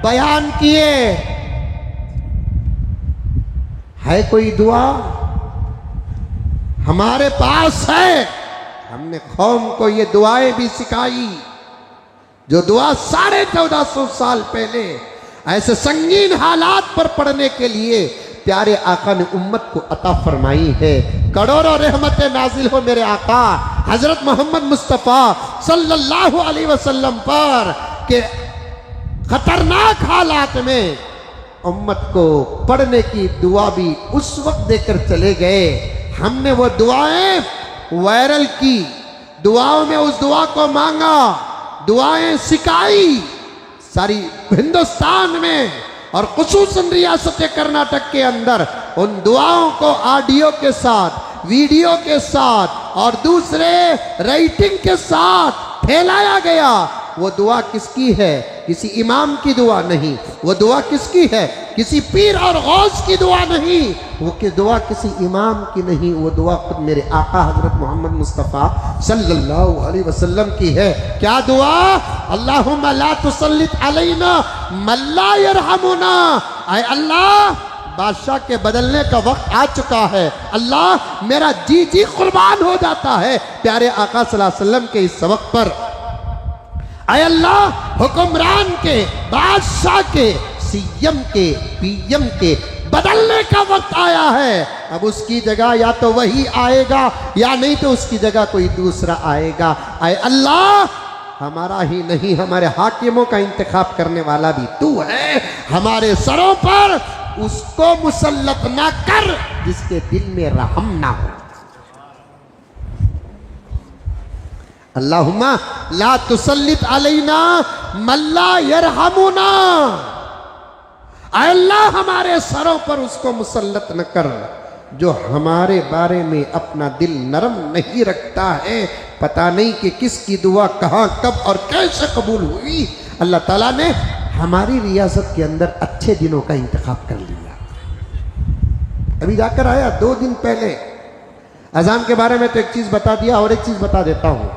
Speaker 1: बयान किए। है कोई दुआ हमारे पास है, हमने कौम को ये दुआएं भी सिखाई, जो दुआ 1450 साल पहले ऐसे संगीन हालात पर पढ़ने के लिए प्यारे आका ने उम्मत को अता फरमाई है। करोड़ों रहमतें नाजिल हो मेरे आका हजरत मोहम्मद मुस्तफ़ा सल्लल्लाहु अलैहि वसल्लम पर के खतरनाक हालात में उम्मत को पढ़ने की दुआ भी उस वक्त देकर चले गए। हमने वो दुआएं वायरल की, दुआओं में उस दुआ को मांगा, दुआएं सिखाई सारी हिंदुस्तान में और खुसूसन रियासत कर्नाटक के अंदर। उन दुआओं को ऑडियो के साथ, वीडियो के साथ और दूसरे राइटिंग के साथ फैलाया गया। वो दुआ किसकी है? किसी इमाम की दुआ नहीं। वो दुआ किसकी है? किसी पीर और गौस की दुआ नहीं। वो दुआ किसी इमाम की नहीं, वो दुआ खुद मेरे आका हजरत मोहम्मद मुस्तफ़ा सल्लल्लाहु अलैहि वसल्लम की है। क्या दुआ? अल्लाहुम्मा ला तुसल्लित अलैना मन ला यरहमुना। आए अल्लाह, बादशाह के बदलने का वक्त आ चुका है। अल्लाह, मेरा जी जी कुर्बान हो जाता है प्यारे आका सल्लल्लाहु अलैहि वसल्लम के इस सबक पर। आए अल्लाह, हुक्मरान के, बादशाह के, सीएम के, पीएम के बदलने का वक्त आया है। अब उसकी जगह या तो वही आएगा या नहीं तो उसकी जगह कोई दूसरा आएगा। आए अल्लाह, हमारा ही नहीं हमारे हाकिमों का इंतखाब करने वाला भी तू है। हमारे सरों पर उसको मुसल्लत ना कर जिसके दिल में रहम ना हो। अल्लाहुम्मा ला तुसल्लित अलैना मन ला यरहमुना। अल्लाह, हमारे सरों पर उसको मुसल्लत न कर जो हमारे बारे में अपना दिल नरम नहीं रखता है। पता नहीं कि किसकी दुआ कहाँ, कब और कैसे कबूल हुई। अल्लाह ताला ने हमारी रियासत के अंदर अच्छे दिनों का इंतखाब कर लिया। अभी जाकर आया 2 दिन पहले। अजान के बारे में तो एक चीज़ बता दिया और एक चीज़ बता देता हूँ।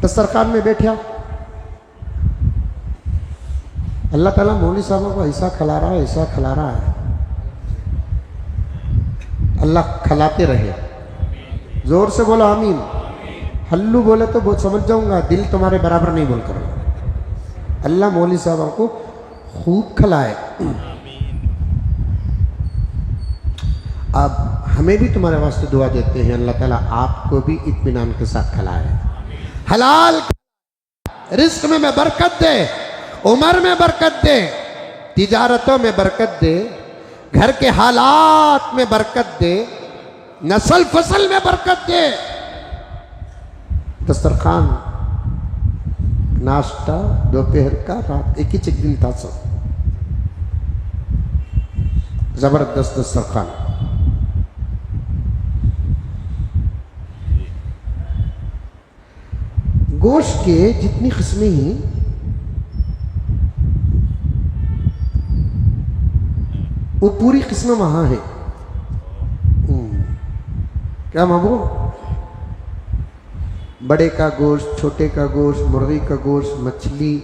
Speaker 1: दस्तरखान में बैठा, अल्लाह ताला मौलवी साहबों को ऐसा खिला रहा है, ऐसा खिला रहा है। अल्लाह खिलाते रहे। जोर से बोलो आमीन। हल्लू बोले तो बहुत समझ जाऊंगा, दिल तुम्हारे बराबर नहीं बोल कर। अल्लाह मौलवी साहबों को खूब खिलाए। अब हमें भी तुम्हारे वास्ते दुआ देते हैं, अल्लाह ताला आपको भी इत्मीनान के साथ खिलाए। हलाल रिस्क में बरकत दे, उम्र में बरकत दे, तिजारतों में बरकत दे, घर के हालात में बरकत दे, नस्ल फसल में बरकत दे। दस्तरखान नाश्ता, दोपहर का, रात, एक ही दिन था सब। जबरदस्त दस्तरखान। गोश्त के जितनी किस्में ही वो पूरी किस्में वहां है। क्या मामू? बड़े का गोश्त, छोटे का गोश्त, मुर्गी का गोश्त, मछली,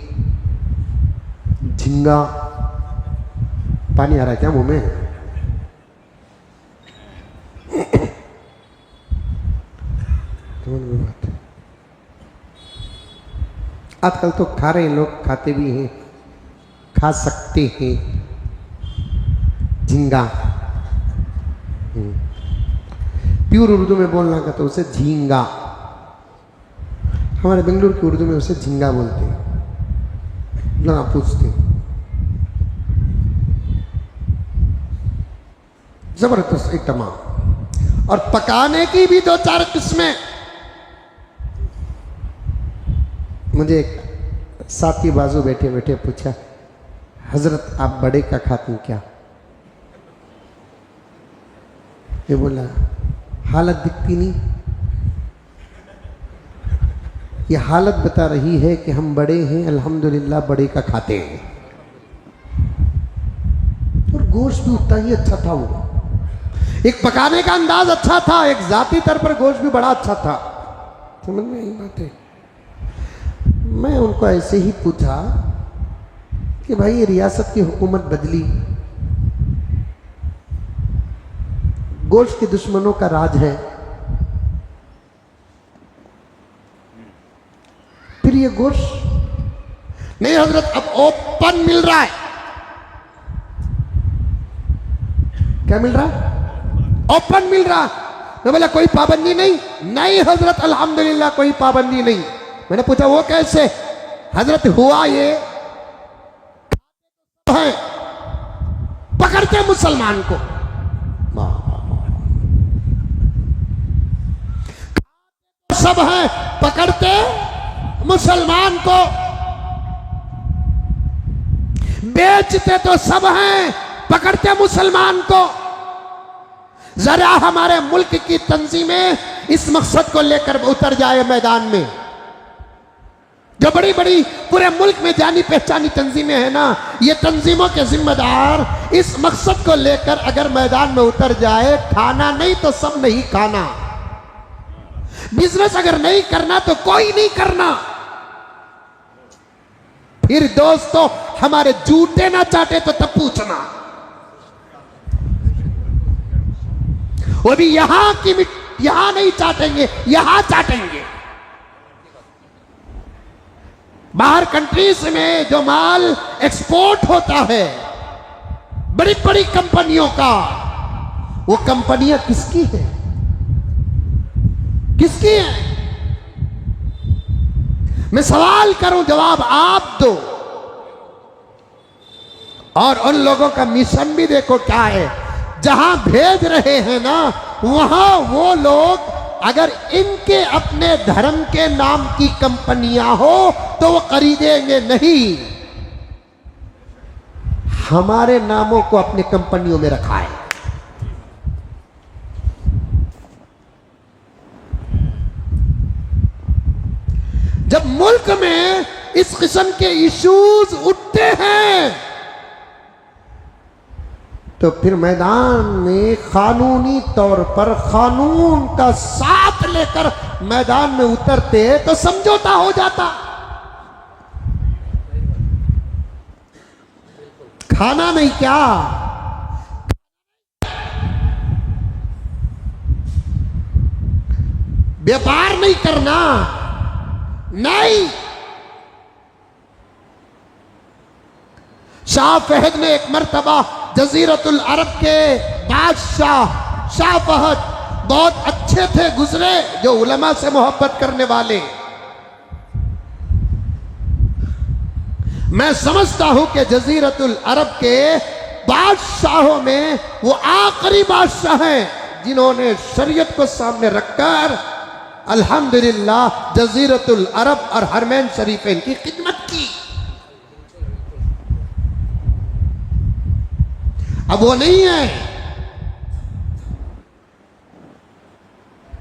Speaker 1: झींगा। पानी आ रहा है क्या मुंह में? बात आजकल तो खा रहे हैं लोग, खाते भी हैं, खा सकते हैं। झींगा प्योर उर्दू में बोलना का तो उसे झींगा, हमारे बेंगलुरु की उर्दू में उसे झींगा बोलते हैं। ना पूछते हैं। जबरदस्त एक तमाम। और पकाने की भी 2-4 किस्में। मुझे एक साथी बाजू बैठे बैठे पूछा, हजरत आप बड़े का खाते क्या? ये बोला हालत दिखती नहीं, ये हालत बता रही है कि हम बड़े हैं, अल्हम्दुलिल्लाह बड़े का खाते हैं। और गोश्त भी उतना ही अच्छा था। वो एक पकाने का अंदाज अच्छा था, एक जाती तौर पर गोश्त भी बड़ा अच्छा था। समझ में आई बात है? मैं उनको ऐसे ही पूछा कि भाई ये रियासत की हुकूमत बदली, गोश्त के दुश्मनों का राज है, फिर ये गोश्त नहीं हजरत अब ओपन मिल रहा है। क्या मिल रहा है? ओपन मिल रहा। मैं बोला कोई पाबंदी नहीं? नहीं हजरत अल्हम्दुलिल्लाह कोई पाबंदी नहीं। मैंने पूछा वो कैसे? हजरत हुआ ये है पकड़ते मुसलमान को, सब है पकड़ते मुसलमान को, बेचते तो सब हैं, पकड़ते मुसलमान को। जरा हमारे मुल्क की तंजीमें इस मकसद को लेकर उतर जाए मैदान में। जो बड़ी बड़ी पूरे मुल्क में जानी पहचानी तंजीमें हैं ना, ये तंजीमों के जिम्मेदार इस मकसद को लेकर अगर मैदान में उतर जाए, खाना नहीं तो सब नहीं खाना, बिजनेस अगर नहीं करना तो कोई नहीं करना। फिर दोस्तों हमारे जूते ना चाटे तो तब पूछना। वो भी यहां की यहां नहीं चाटेंगे, यहां चाटेंगे। बाहर कंट्रीज में जो माल एक्सपोर्ट होता है बड़ी बड़ी कंपनियों का, वो कंपनियां किसकी है? किसकी है? मैं सवाल करूं, जवाब आप दो। और उन लोगों का मिशन भी देखो क्या है। जहां भेज रहे हैं ना, वहां वो लोग अगर इनके अपने धर्म के नाम की कंपनियां हो तो वो खरीदेंगे नहीं। हमारे नामों को अपनी कंपनियों में रखा है। जब मुल्क में इस किस्म के इश्यूज उठते हैं तो फिर मैदान में कानूनी तौर पर कानून का साथ लेकर मैदान में उतरते तो समझौता हो जाता। खाना नहीं क्या, व्यापार नहीं करना, नहीं। शाह फहद ने एक मर्तबा जजीरतुल अरब के बादशाह शाह फहद बहुत अच्छे थे गुजरे, जो उलमा से मोहब्बत करने वाले। मैं समझता हूं कि जजीरतुल अरब के बादशाहों में वो आखिरी बादशाह हैं जिन्होंने शरीयत को सामने रखकर अल्हम्दुलिल्लाह जजीरतुल अरब और हरमैन शरीफैन की खिदमत की। अब वो नहीं है।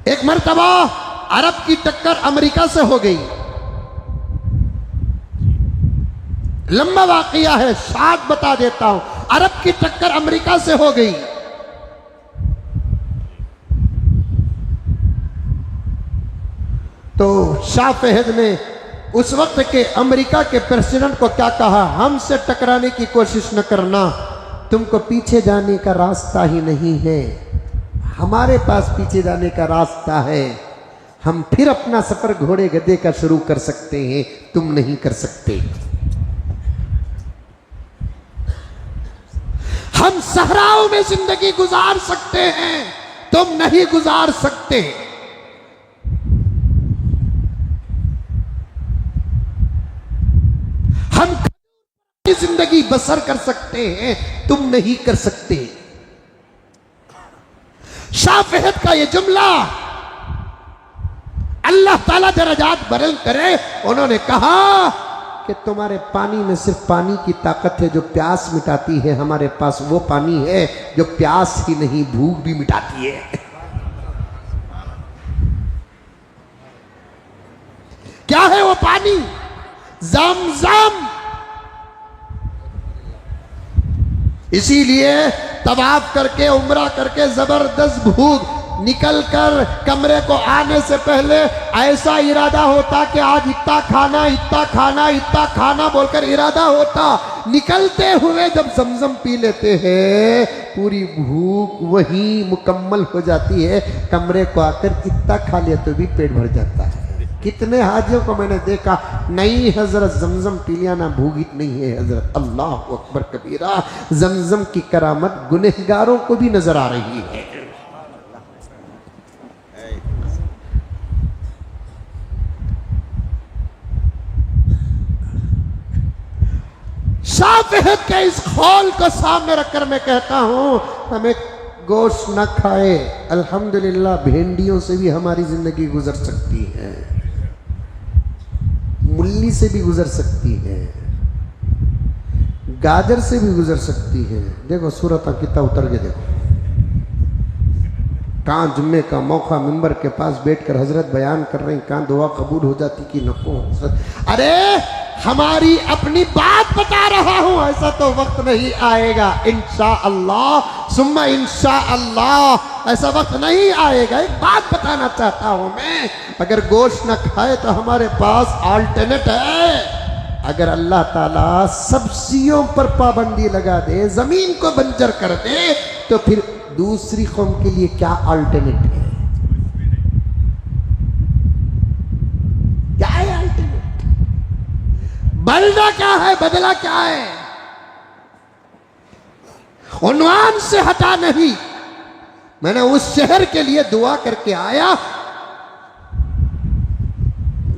Speaker 1: एक मर्तबा अरब की टक्कर अमेरिका से हो गई। लंबा वाकया है, शाद बता देता हूं। अरब की टक्कर अमेरिका से हो गई। तो शाह फहद ने उस वक्त के अमेरिका के प्रेसिडेंट को क्या कहा, हमसे टकराने की कोशिश न करना, तुमको पीछे जाने का रास्ता ही नहीं है, हमारे पास पीछे जाने का रास्ता है। हम फिर अपना सफर घोड़े गधे का शुरू कर सकते हैं, तुम नहीं कर सकते। हम सहराओं में जिंदगी गुजार सकते हैं, तुम नहीं गुजार सकते। हम जिंदगी बसर कर सकते हैं, तुम नहीं कर सकते। शाह फहद का यह जुमला, अल्लाह ताला दरजात बुलंद करे, उन्होंने कहा कि तुम्हारे पानी में सिर्फ पानी की ताकत है जो प्यास मिटाती है, हमारे पास वो पानी है जो प्यास ही नहीं भूख भी मिटाती है। क्या है वो पानी? ज़मज़म। इसीलिए तवाफ करके उम्रा करके जबरदस्त भूख निकल कर कमरे को आने से पहले ऐसा इरादा होता कि आज इतना खाना इतना खाना इतना खाना बोलकर इरादा होता। निकलते हुए जब ज़मज़म पी लेते हैं, पूरी भूख वही मुकम्मल हो जाती है। कमरे को आकर इतना खा लिया तो भी पेट भर जाता है। कितने हाजियों को मैंने देखा, नहीं हजरत ज़मज़म पी लिया ना भूख नहीं है हजरत। अल्लाह अकबर कबीरा। ज़मज़म की करामत गुनहगारों को भी नजर आ रही है। शाह फहद के इस खौल को सामने रखकर मैं कहता हूं, हमें गोश्त न खाए, अल्हम्दुलिल्लाह भिंडियों से भी हमारी जिंदगी गुजर सकती है, मूली से भी गुजर सकती है, गाजर से भी गुजर सकती है। देखो सूरत कितना उतर के देखो, कहाँ जुम्मे का मौका मिंबर के पास बैठकर हजरत बयान कर रहे हैं, कहाँ दुआ कबूल हो जाती कि नको हजरत। अरे हमारी अपनी बात बता रहा हूं, ऐसा तो वक्त नहीं आएगा इंशाअल्लाह सुम्मा इंशाअल्लाह, ऐसा वक्त नहीं आएगा। एक बात बताना चाहता हूं मैं, अगर गोश्त न खाए तो हमारे पास अल्टरनेट है। अगर अल्लाह ताला सब्जियों पर पाबंदी लगा दे, जमीन को बंजर कर दे, तो फिर दूसरी कौम के लिए क्या अल्टरनेट है? क्या है अल्टरनेट? बदला क्या है? बदला क्या है? उन्वान से हटा नहीं। मैंने उस शहर के लिए दुआ करके आया।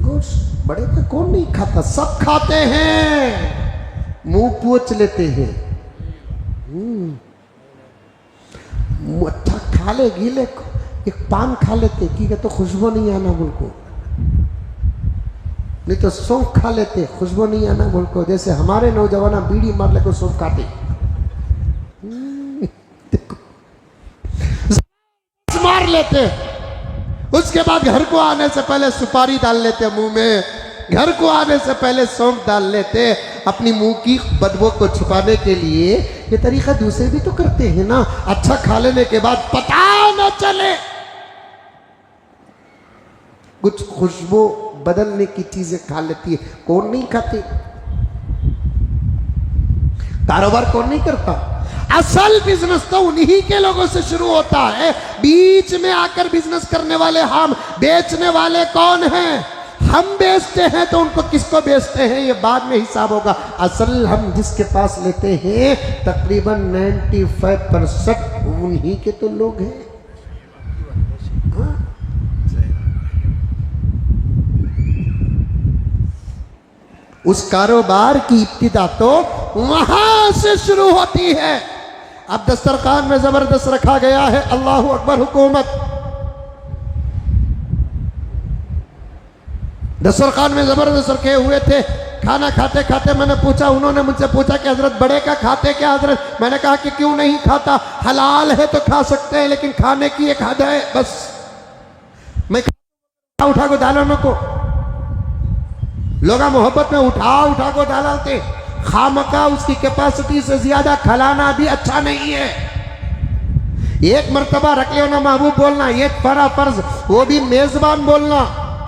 Speaker 1: गोश्त बड़े का कौन नहीं खाता? सब खाते हैं, मुंह पोंछ लेते हैं। अच्छा खा ले गीले, एक पान खा लेते की तो खुशबू नहीं आना मुझको, नहीं तो सौंफ खा लेते, खुशबू नहीं आना मुझको। जैसे हमारे नौजवान बीड़ी मार लेकर सौंफ खाते, मार लेते, उसके बाद घर को आने से पहले सुपारी डाल लेते मुंह में, घर को आने से पहले सौंफ डाल लेते, अपनी मुंह की बदबू को छुपाने के लिए। ये तरीका दूसरे भी तो करते हैं ना। अच्छा खा लेने के बाद पता न चले, कुछ खुशबू बदलने की चीजें खा लेती है। कौन नहीं खाते? कारोबार कौन नहीं करता? असल बिजनेस तो उन्हीं के लोगों से शुरू होता है। बीच में आकर बिजनेस करने वाले हम, बेचने वाले कौन हैं? हम बेचते हैं तो उनको किसको बेचते हैं ये बाद में हिसाब होगा। असल हम जिसके पास लेते हैं तकरीबन 95% उन्हीं के तो लोग हैं। हाँ? उस कारोबार की इब्तिदा तो वहां से शुरू होती है। अब दस्तरखान में जबरदस्त रखा गया है, अल्लाहु अकबर हुकूमत। दस्तरखान में जबरदस्त रखे हुए थे। खाना खाते खाते मैंने पूछा, उन्होंने मुझसे पूछा कि हजरत बड़े का खाते क्या हजरत? मैंने कहा कि क्यों नहीं खाता, हलाल है तो खा सकते हैं, लेकिन खाने की एक हद है बस। मैं उठा को डालने को लोग मोहब्बत में उठा को डालते, खामका उसकी कैपेसिटी से ज्यादा खिलाना भी अच्छा नहीं है। एक मर्तबा रख लियो ना महबूब बोलना, एक फरा फर्ज, वो भी मेजबान बोलना,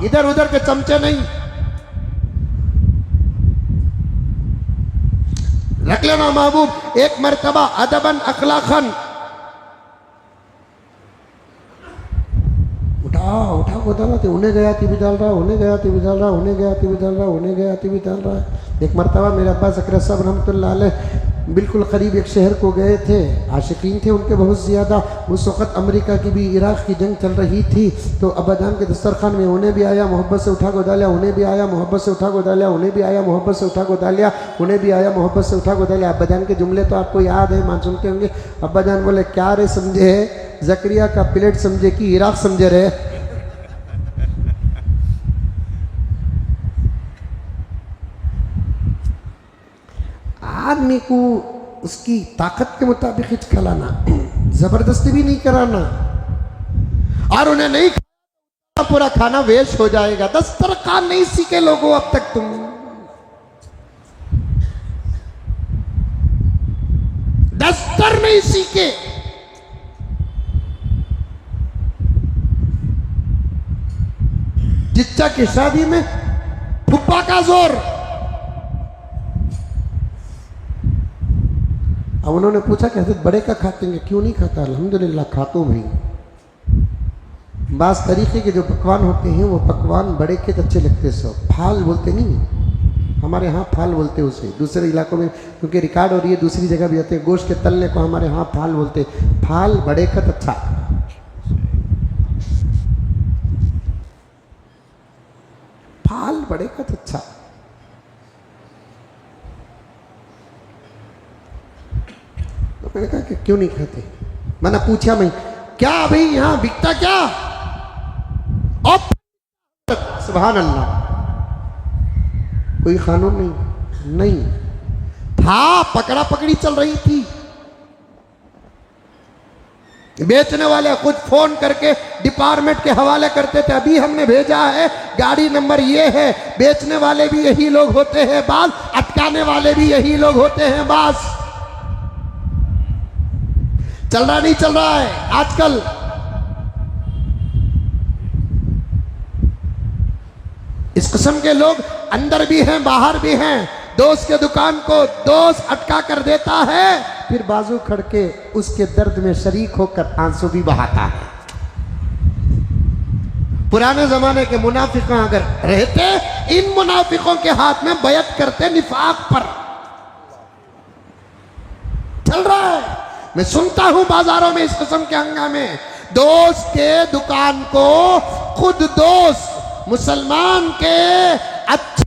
Speaker 1: इधर उधर के चमचे नहीं। रख लेना महबूब एक मर्तबा अदबन अखलाखन। उठा को डाला थे, उन्हें गया थी भी डाल रहा, उन्हें गया थी भी डाल रहा, उन्हें गया थी भी डाल रहा, उन्हें गया थी भी डाल रहा है। एक मर्तबा मेरे अब्बा ज़करिया साहब रहमतुल्लाह अलैह बिल्कुल करीब एक शहर को गए थे, आशिकीन थे उनके बहुत ज़्यादा। उस वक़्त अमेरिका की भी इराक़ की जंग चल रही थी, तो अब्बा जान के दस्तरखान में उन्हें भी आया मोहब्बत से उठा को डालिया, उन्हें भी आया मोहब्बत से उठा को डालिया, उन्हें भी आया मोहब्बत से उठा को डालिया, उन्हें भी आया मोहब्बत से उठा को डालिया। अब्बा जान के जुमले तो आपको याद है, मान सुनते होंगे। अब्बा जान बोले, क्या रे समझे ज़करिया का प्लेट समझे कि इराक़ समझे रहे? आदमी को उसकी ताकत के मुताबिक ही खिलाना, जबरदस्ती भी नहीं कराना। और उन्हें नहीं खाना, पूरा खाना वेस्ट हो जाएगा। दस्तरखान नहीं सीखे लोगों अब तक तुम। दस्तर नहीं सीखे। जिच्चा की शादी में फुप्पा का जोर। अब उन्होंने पूछा कि हज़रत बड़े का खाते हैं? क्यों नहीं खाता? अल्हम्दुलिल्लाह खाता हूँ भाई। बास तरीके के जो पकवान होते हैं वो पकवान बड़े के अच्छे लगते हैं। सब फाल बोलते नहीं, हमारे यहाँ फाल बोलते हैं उसे। दूसरे इलाकों में क्योंकि रिकॉर्ड हो रही है, दूसरी जगह भी आते हैं। गोश्त के तलने को हमारे यहाँ फाल बोलते। फाल बड़े का अच्छा, फाल बड़े का अच्छा। तो मैंने कहा कि क्यों नहीं खाते? मैंने पूछा, मैं क्या भाई यहाँ बिकता क्या? सुभान अल्लाह, कोई कानून नहीं था, पकड़ा पकड़ी चल रही थी। बेचने वाले खुद फोन करके डिपार्टमेंट के हवाले करते थे, अभी हमने भेजा है, गाड़ी नंबर ये है। बेचने वाले भी यही लोग होते हैं बास, अटकाने वाले भी यही लोग होते हैं बास। चल रहा नहीं चल रहा है आजकल। इस किस्म के लोग अंदर भी हैं बाहर भी हैं। दोस्त के दुकान को दोस्त अटका कर देता है, फिर बाजू खड़के उसके दर्द में शरीक होकर आंसू भी बहाता है। पुराने जमाने के मुनाफिक अगर रहते, इन मुनाफिकों के हाथ में बैत करते निफाक पर। चल रहा है, मैं सुनता हूं बाजारों में इस किस्म के हंगामे। दोस्त के दुकान को खुद दोस्त, मुसलमान के अच्छा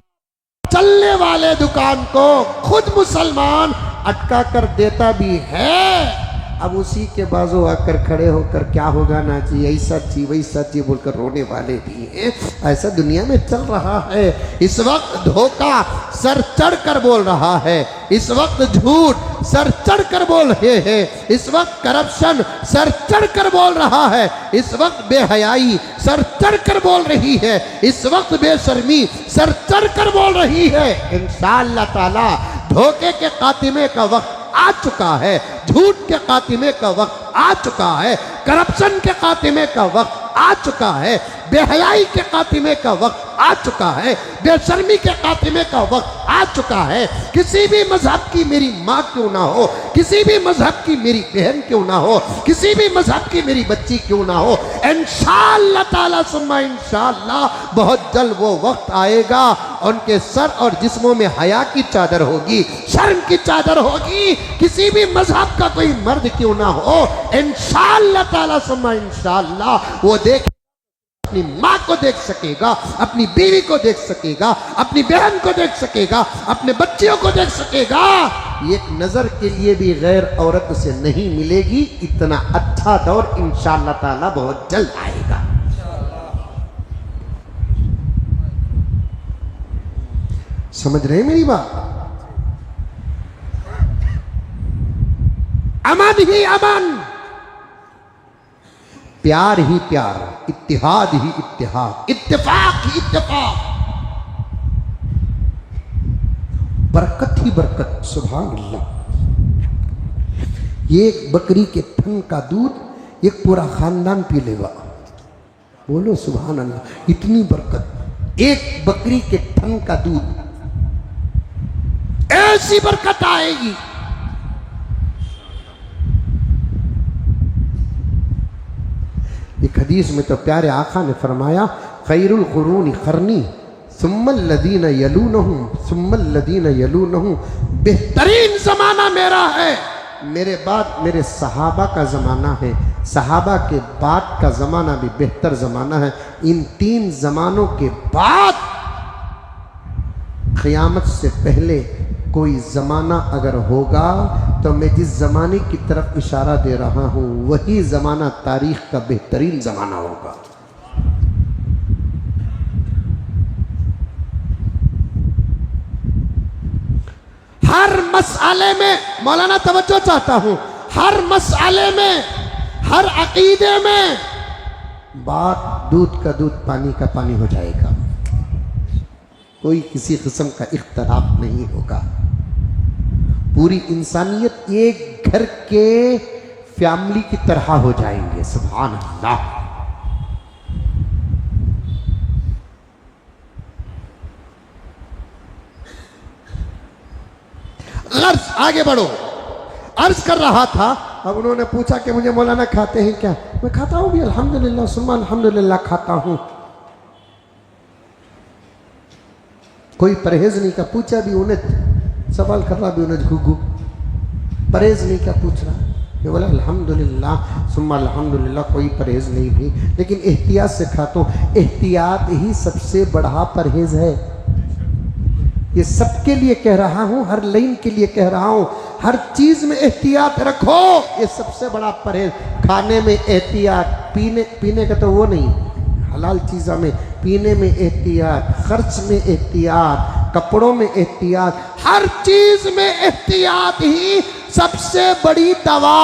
Speaker 1: चलने वाले दुकान को खुद मुसलमान अटका कर देता भी है। अब उसी के बाजू आकर खड़े होकर क्या होगा ना जी, ऐसा जी वैसा जी बोलकर रोने वाले भी हैं। ऐसा दुनिया में चल रहा है। इस वक्त धोखा सर चढ़ कर बोल रहा है, इस वक्त झूठ सर चढ़ कर बोल रहे हैं, इस वक्त करप्शन सर चढ़ कर बोल रहा है, इस वक्त बेहयाई सर चढ़ कर बोल रही है, इस वक्त बेशर्मी सर चढ़ कर बोल रही है। इंशाअल्लाह ताला धोखे के खात्मे का वक्त आ चुका है, झूठ के खात्मे का वक्त आ चुका है, करप्शन के खात्मे का वक्त आ चुका है, बेहयाई के खात्मे का वक्त आ चुका है, बेशर्मी के खात्मे का वक्त आ चुका है। किसी भी मजहब की मेरी माँ क्यों ना हो, किसी भी मजहब की मेरी बहन क्यों ना हो, किसी भी मजहब की मेरी बच्ची क्यों ना हो, इंशाअल्लाह ताला सुम्मा इंशाअल्लाह बहुत जल्द वो वक्त आएगा, उनके सर और जिस्मों में हया की चादर होगी, शर्म की चादर होगी। किसी भी मजहब का कोई मर्द क्यों ना हो, इंशाअल्लाह ताला सुम्मा इंशाअल्लाह वो देख, अपनी माँ को देख सकेगा, अपनी बीवी को देख सकेगा, अपनी बहन को देख सकेगा, अपने बच्चियों को देख सकेगा। एक नजर के लिए भी गैर औरत उसे नहीं मिलेगी। इतना अच्छा दौर इंशाअल्लाह ताला बहुत जल्द आएगा। समझ रहे हैं मेरी बात? अमन ही अमन, प्यार ही प्यार, इत्तिहाद ही इत्तिहाद, इत्तेफाक ही इत्तेफाक, बरकत ही बरकत। सुभान अल्लाह। ये एक बकरी के थन का दूध एक पूरा खानदान पी लेगा। बोलो सुभान अल्लाह। इतनी बरकत, एक बकरी के थन का दूध, ऐसी बरकत आएगी। एक हदीस में तो प्यारे आका ने फरमाया, खैरुल कुरूनी खरनी सुम्मल लदीना यलूनहुम सुम्मल लदीना यलूनहुम, बेहतरीन जमाना मेरा है, मेरे बाद मेरे सहाबा का ज़माना है, सहाबा के बाद का ज़माना भी बेहतर ज़माना है। इन 3 ज़मानों के बाद क़यामत से पहले कोई ज़माना अगर होगा तो मैं जिस ज़माने की तरफ इशारा दे रहा हूँ वही ज़माना तारीख़ का बेहतरीन ज़माना होगा। हर मसले में, मौलाना तवज्जो चाहता हूं, हर मसले में, हर अकीदे में बात दूध का दूध पानी का पानी हो जाएगा। कोई किसी किस्म का इख्तलाफ नहीं होगा। पूरी इंसानियत एक घर के फैमिली की तरह हो जाएंगे। सुभान अल्लाह। अर्ज आगे बढ़ो। अर्ज कर रहा था, अब उन्होंने पूछा कि मुझे मौलाना खाते हैं क्या? मैं खाता हूं भी, अल्हम्दुलिल्लाह सुम्मा अल्हम्दुलिल्लाह खाता हूं। कोई परहेज नहीं का पूछा भी उन्हें, सवाल कर रहा भी उन्हें घुघु, परहेज नहीं का पूछ रहा, ये बोला अल्हम्दुलिल्लाह सुम्मा अल्हम्दुलिल्लाह, कोई परहेज नहीं भी, लेकिन एहतियात से खाता हूं। एहतियात ही सबसे बड़ा परहेज है। ये सबके लिए कह रहा हूं, हर लाइन के लिए कह रहा हूं, हर चीज में एहतियात रखो, ये सबसे बड़ा परहेज। खाने में एहतियात, पीने का तो वो नहीं, हलाल चीज़ों में, पीने में एहतियात, खर्च में एहतियात, कपड़ों में एहतियात, हर चीज में एहतियात ही सबसे बड़ी दवा।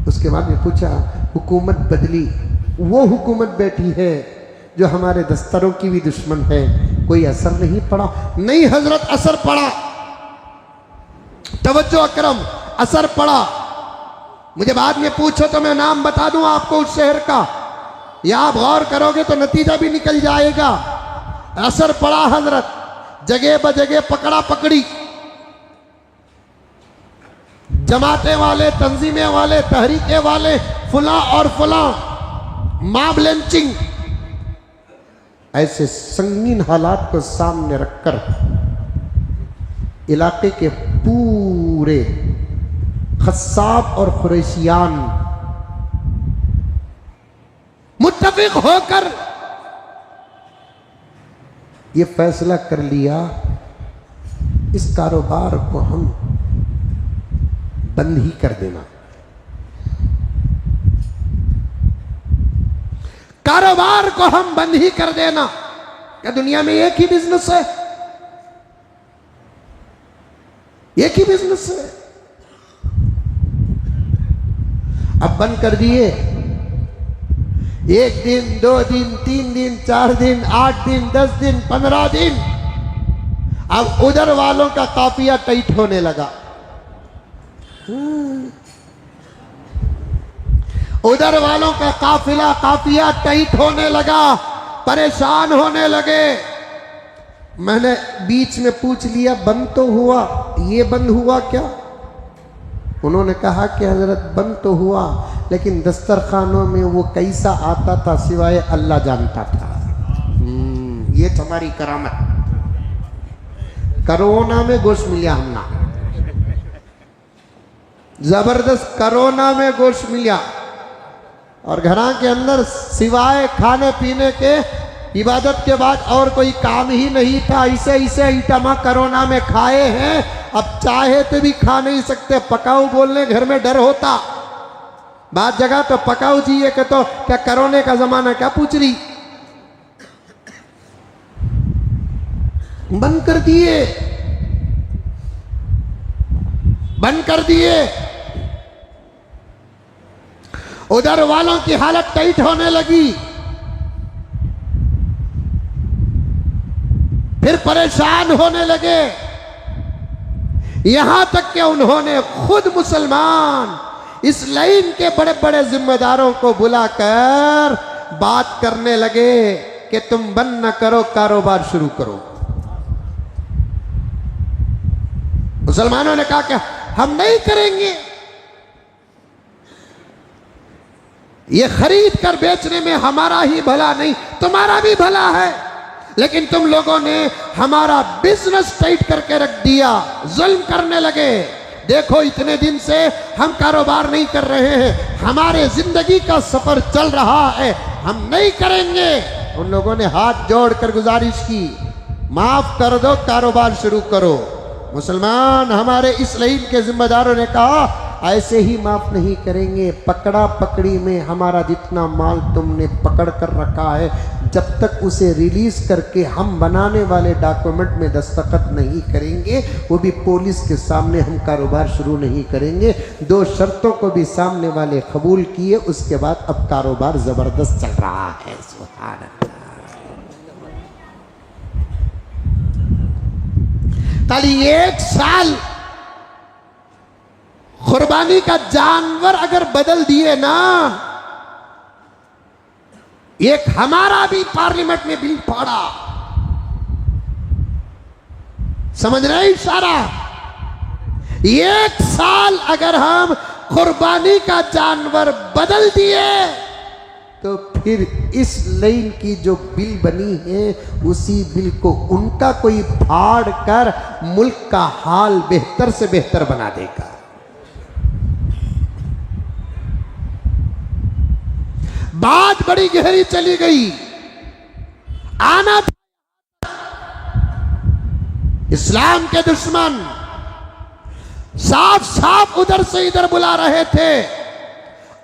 Speaker 1: उसके बाद में पूछा, हुकूमत बदली, वो हुकूमत बैठी है जो हमारे दस्तरों की भी दुश्मन है, कोई असर नहीं पड़ा? नहीं हजरत, असर पड़ा। तवज्जो अकरम, असर पड़ा। मुझे बाद में पूछो तो मैं नाम बता दूं आपको उस शहर का, या आप गौर करोगे तो नतीजा भी निकल जाएगा। असर पड़ा हजरत, जगह ब जगह पकड़ा पकड़ी, जमाते वाले, तंजीमें वाले, तहरीके वाले, फुला और फुला, मॉब लिंचिंग, ऐसे संगीन हालात को सामने रखकर इलाके के पूरे खस्साब और कुरैशियान मुत्तफिक होकर ये फैसला कर लिया, इस कारोबार को हम बंद ही कर देना। कारोबार को हम बंद ही कर देना। क्या दुनिया में एक ही बिजनेस है? एक ही बिजनेस है। अब बंद कर दिए। 1 दिन, 2 दिन, 3 दिन, 4 दिन, 8 दिन, 10 दिन, 15 दिन। अब उधर वालों का काफिया टाइट होने लगा, उधर वालों का काफिया टाइट होने लगा, परेशान होने लगे। मैंने बीच में पूछ लिया, बंद तो हुआ, ये बंद हुआ क्या? उन्होंने कहा कि हजरत बंद तो हुआ, लेकिन दस्तरखानों में वो कैसा आता था सिवाय अल्लाह जानता था। ये तुम्हारी करामत। कोरोना में गोश्त मिला हमना, जबरदस्त कोरोना में गोश्त मिला, और घरा के अंदर सिवाय खाने पीने के, इबादत के बाद और कोई काम ही नहीं था। इसे आइटमा कोरोना में खाए हैं, अब चाहे तो भी खा नहीं सकते। पकाऊ बोलने घर में डर होता, बात जगह तो पकाओ जी ये कि तो क्या कोरोना का जमाना क्या पूछ रही, बंद कर दिए, बंद कर दिए। उधर वालों की हालत टाइट होने लगी, फिर परेशान होने लगे, यहां तक कि उन्होंने खुद मुसलमान इस लाइन के बड़े बड़े जिम्मेदारों को बुलाकर बात करने लगे कि तुम बंद न करो, कारोबार शुरू करो। मुसलमानों ने कहा कि हम नहीं करेंगे, ये खरीद कर बेचने में हमारा ही भला नहीं तुम्हारा भी भला है, लेकिन तुम लोगों ने हमारा बिजनेस टाइट करके रख दिया, जुल्म करने लगे। देखो इतने दिन से हम कारोबार नहीं कर रहे हैं, हमारे जिंदगी का सफर चल रहा है, हम नहीं करेंगे। उन लोगों ने हाथ जोड़कर गुजारिश की, माफ कर दो, कारोबार शुरू करो। मुसलमान हमारे इस लाइन के जिम्मेदारों ने कहा ऐसे ही माफ नहीं करेंगे, पकड़ा पकड़ी में हमारा जितना माल तुमने पकड़ कर रखा है, जब तक उसे रिलीज करके हम बनाने वाले डॉक्यूमेंट में दस्तखत नहीं करेंगे, वो भी पुलिस के सामने हम कारोबार शुरू नहीं करेंगे। दो शर्तों को भी सामने वाले कबूल किए, उसके बाद अब कारोबार जबरदस्त चल रहा है। सुभान अल्लाह। ताली 1 साल कुर्बानी का जानवर अगर बदल दिए ना, एक हमारा भी पार्लियामेंट में बिल पड़ा, समझ रहे इशारा? 1 साल अगर हम कुर्बानी का जानवर बदल दिए तो फिर इस लाइन की जो बिल बनी है उसी बिल को उनका कोई फाड़ कर मुल्क का हाल बेहतर से बेहतर बना देगा। बात बड़ी गहरी चली गई, आना था। इस्लाम के दुश्मन साफ साफ उधर से इधर बुला रहे थे,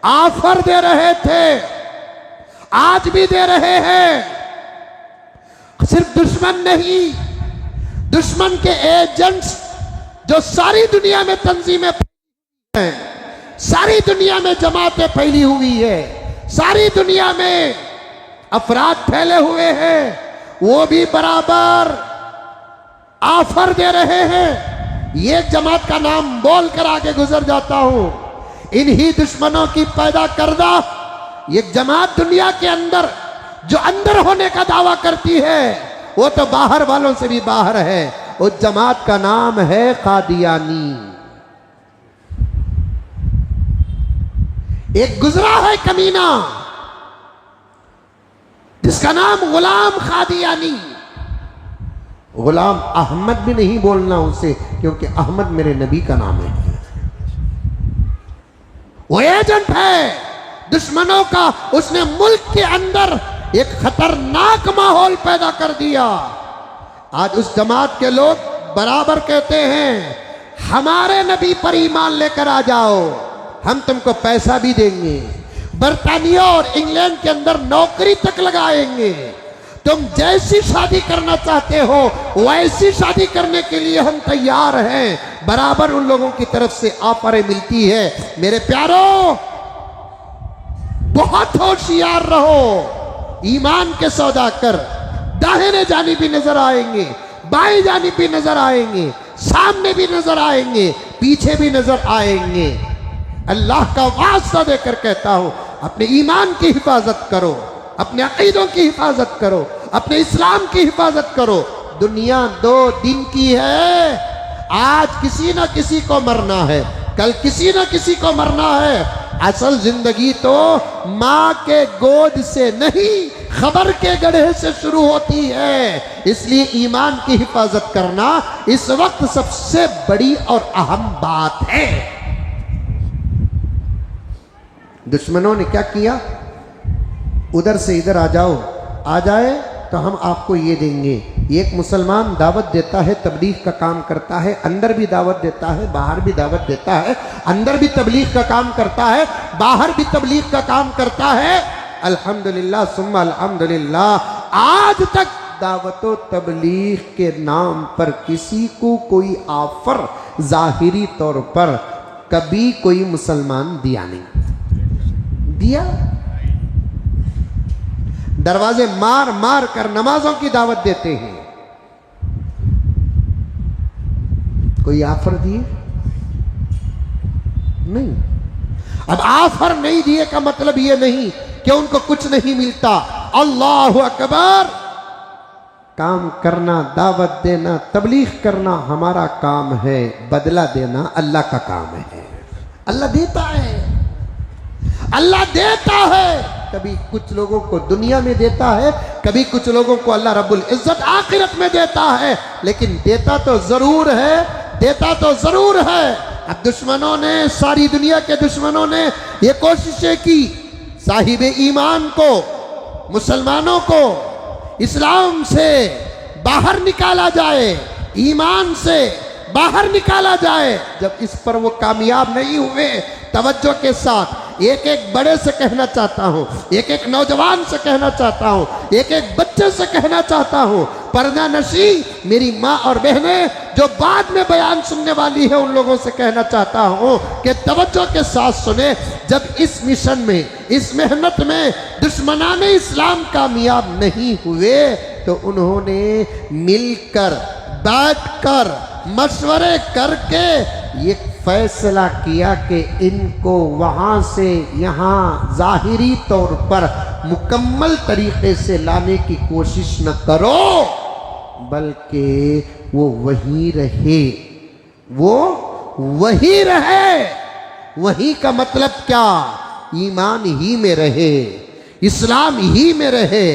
Speaker 1: ऑफर दे रहे थे, आज भी दे रहे हैं। सिर्फ दुश्मन नहीं, दुश्मन के एजेंट्स जो सारी दुनिया में तंजीमें हैं, सारी दुनिया में जमातें फैली हुई है, सारी दुनिया में अफराद फैले हुए हैं, वो भी बराबर ऑफर दे रहे हैं। ये जमात का नाम बोलकर आगे गुजर जाता हूं। इन्हीं दुश्मनों की पैदा करदा ये जमात दुनिया के अंदर जो अंदर होने का दावा करती है, वो तो बाहर वालों से भी बाहर है। उस जमात का नाम है कादियानी। एक गुजरा है कमीना जिसका नाम गुलाम कादियानी। गुलाम अहमद भी नहीं बोलना उसे, क्योंकि अहमद मेरे नबी का नाम है। वो एजेंट है दुश्मनों का। उसने मुल्क के अंदर एक खतरनाक माहौल पैदा कर दिया। आज उस जमात के लोग बराबर कहते हैं हमारे नबी पर ईमान लेकर आ जाओ, हम तुमको पैसा भी देंगे, बर्तानिया और इंग्लैंड के अंदर नौकरी तक लगाएंगे, तुम जैसी शादी करना चाहते हो वैसी शादी करने के लिए हम तैयार हैं। बराबर उन लोगों की तरफ से ऑफरें मिलती है। मेरे प्यारों, बहुत होशियार रहो। ईमान के सौदा कर, दाहिने जानिब भी नजर आएंगे, बाएं जानिब भी नजर आएंगे, सामने भी नजर आएंगे, पीछे भी नजर आएंगे। अल्लाह का वास्ता देकर कहता हूं, अपने ईमान की हिफाजत करो, अपने अकीदों की हिफाजत करो, अपने इस्लाम की हिफाजत करो। दुनिया 2 दिन की है। आज किसी ना किसी को मरना है, कल किसी ना किसी को मरना है। असल जिंदगी तो माँ के गोद से नहीं, खबर के गड्ढे से शुरू होती है। इसलिए ईमान की हिफाजत करना इस वक्त सबसे बड़ी और अहम बात है। दुश्मनों ने क्या किया? उधर से इधर आ जाओ, आ जाए तो हम आपको ये देंगे। एक मुसलमान दावत देता है, तबलीग का काम करता है, अंदर भी दावत देता है, बाहर भी दावत देता है, अंदर भी तबलीग का काम करता है, बाहर भी तबलीग का काम करता है। अल्हम्दुलिल्लाह सुम्मा अल्हम्दुलिल्लाह, आज तक दावतो तबलीग के नाम पर किसी को कोई ऑफर जाहिरी तौर पर कभी कोई मुसलमान दिया नहीं दिया। दरवाजे मार मार कर नमाजों की दावत देते हैं, कोई ऑफर दिए नहीं। अब ऑफर नहीं दिए का मतलब यह नहीं कि उनको कुछ नहीं मिलता। अल्लाहु अकबर। काम करना, दावत देना, तबलीग करना हमारा काम है, बदला देना अल्लाह का काम है। अल्लाह देता है, अल्लाह देता है। कभी कुछ लोगों को दुनिया में देता है, कभी कुछ लोगों को अल्लाह रब्बुल इज्जत आखिरत में देता है, लेकिन देता तो जरूर है, देता तो जरूर है। अब दुश्मनों ने, सारी दुनिया के दुश्मनों ने ये कोशिशें की साहिब ईमान को, मुसलमानों को इस्लाम से बाहर निकाला जाए, ईमान से बाहर निकाला जाए। जब इस पर वो कामयाब नहीं हुए, तवज्जो के साथ एक एक बड़े से कहना चाहता हूँ, एक एक नौजवान से कहना चाहता हूँ, एक एक बच्चे से कहना चाहता हूँ, पर्दा नशी मेरी माँ और बहनें जो बाद में बयान सुनने वाली है, उन लोगों से कहना चाहता हूँ कि तवज्जो के साथ सुने। जब इस मिशन में, इस मेहनत में दुश्मनाने इस्लाम कामयाब नहीं हुए, तो उन्होंने मिलकर, बैठकर, मशवरे करके ये फैसला किया कि इनको वहाँ से यहाँ जाहिरी तौर पर मुकम्मल तरीके से लाने की कोशिश न करो, बल्कि वो वहीं रहे, वो वहीं रहे। वहीं का मतलब क्या? ईमान ही में रहे, इस्लाम ही में रहे,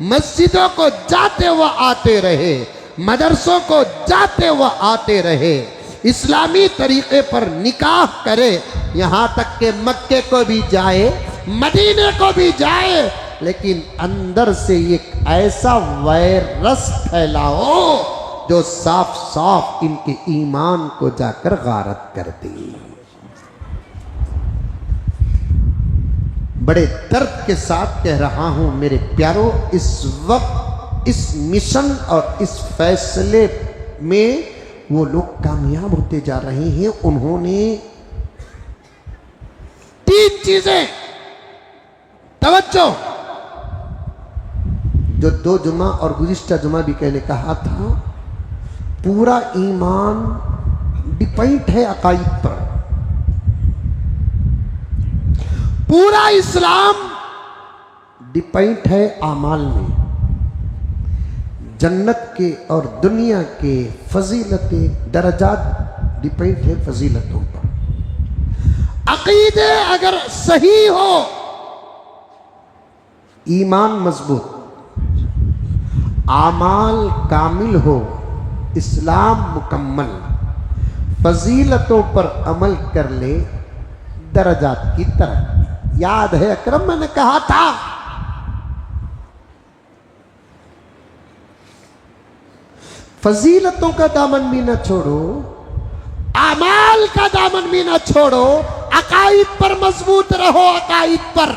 Speaker 1: मस्जिदों को जाते व आते रहे, मदरसों को जाते व आते रहे, इस्लामी तरीके पर निकाह करे, यहाँ तक के मक्के को भी जाए, मदीने को भी जाए, लेकिन अंदर से एक ऐसा वायरस फैलाओ जो साफ साफ इनके ईमान को जाकर गारत कर दे। बड़े दर्द के साथ कह रहा हूं मेरे प्यारों, इस वक्त इस मिशन और इस फैसले में वो लोग कामयाब होते जा रहे हैं। उन्होंने 3 चीजें, तवज्जो, जो 2 जुमा और गुज़िश्ता जुमा भी कहने कहा था, पूरा ईमान डिपेंड है अकाईद पर, पूरा इस्लाम डिपेंड है आमाल में। जन्नत के और दुनिया के फजीलतें, दर्जात डिपेंड है फजीलतों पर। अकीदे अगर सही हो, ईमान मजबूत, आमाल कामिल हो, इस्लाम मुकम्मल, फजीलतों पर अमल कर ले, दर्जात की तरह। याद है अकरम मैंने कहा था, फजीलतों का दामन भी न छोड़ो, आमाल का दामन भी न छोड़ो, अकाईद पर मजबूत रहो, अकाईद पर।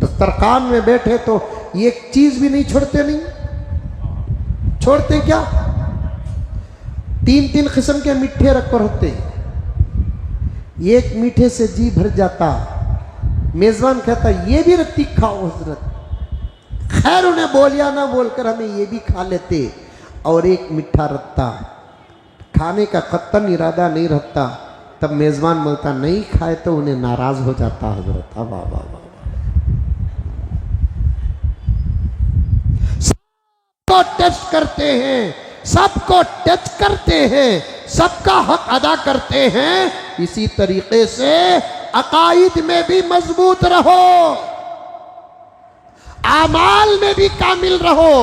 Speaker 1: दस्तरखान में बैठे तो एक चीज भी नहीं छोड़ते, नहीं छोड़ते क्या? 3-3 किस्म के मीठे रख कर होते, एक मीठे से जी भर जाता, मेजबान कहता ये भी रत्ती खाओ हजरत। खैर उन्हें बोल या ना बोलकर हमें ये भी खा लेते, और एक मीठा रत्ता, खाने का कत्तन इरादा नहीं रहता, तब मेजबान बोलता नहीं खाए तो उन्हें नाराज हो जाता हजरत। वाह वाह वाह, सबको टेस्ट करते हैं, सबको टच करते हैं, सबका हक अदा करते हैं। इसी तरीके से अकाईद में भी मजबूत रहो, आमाल में भी कामिल रहो,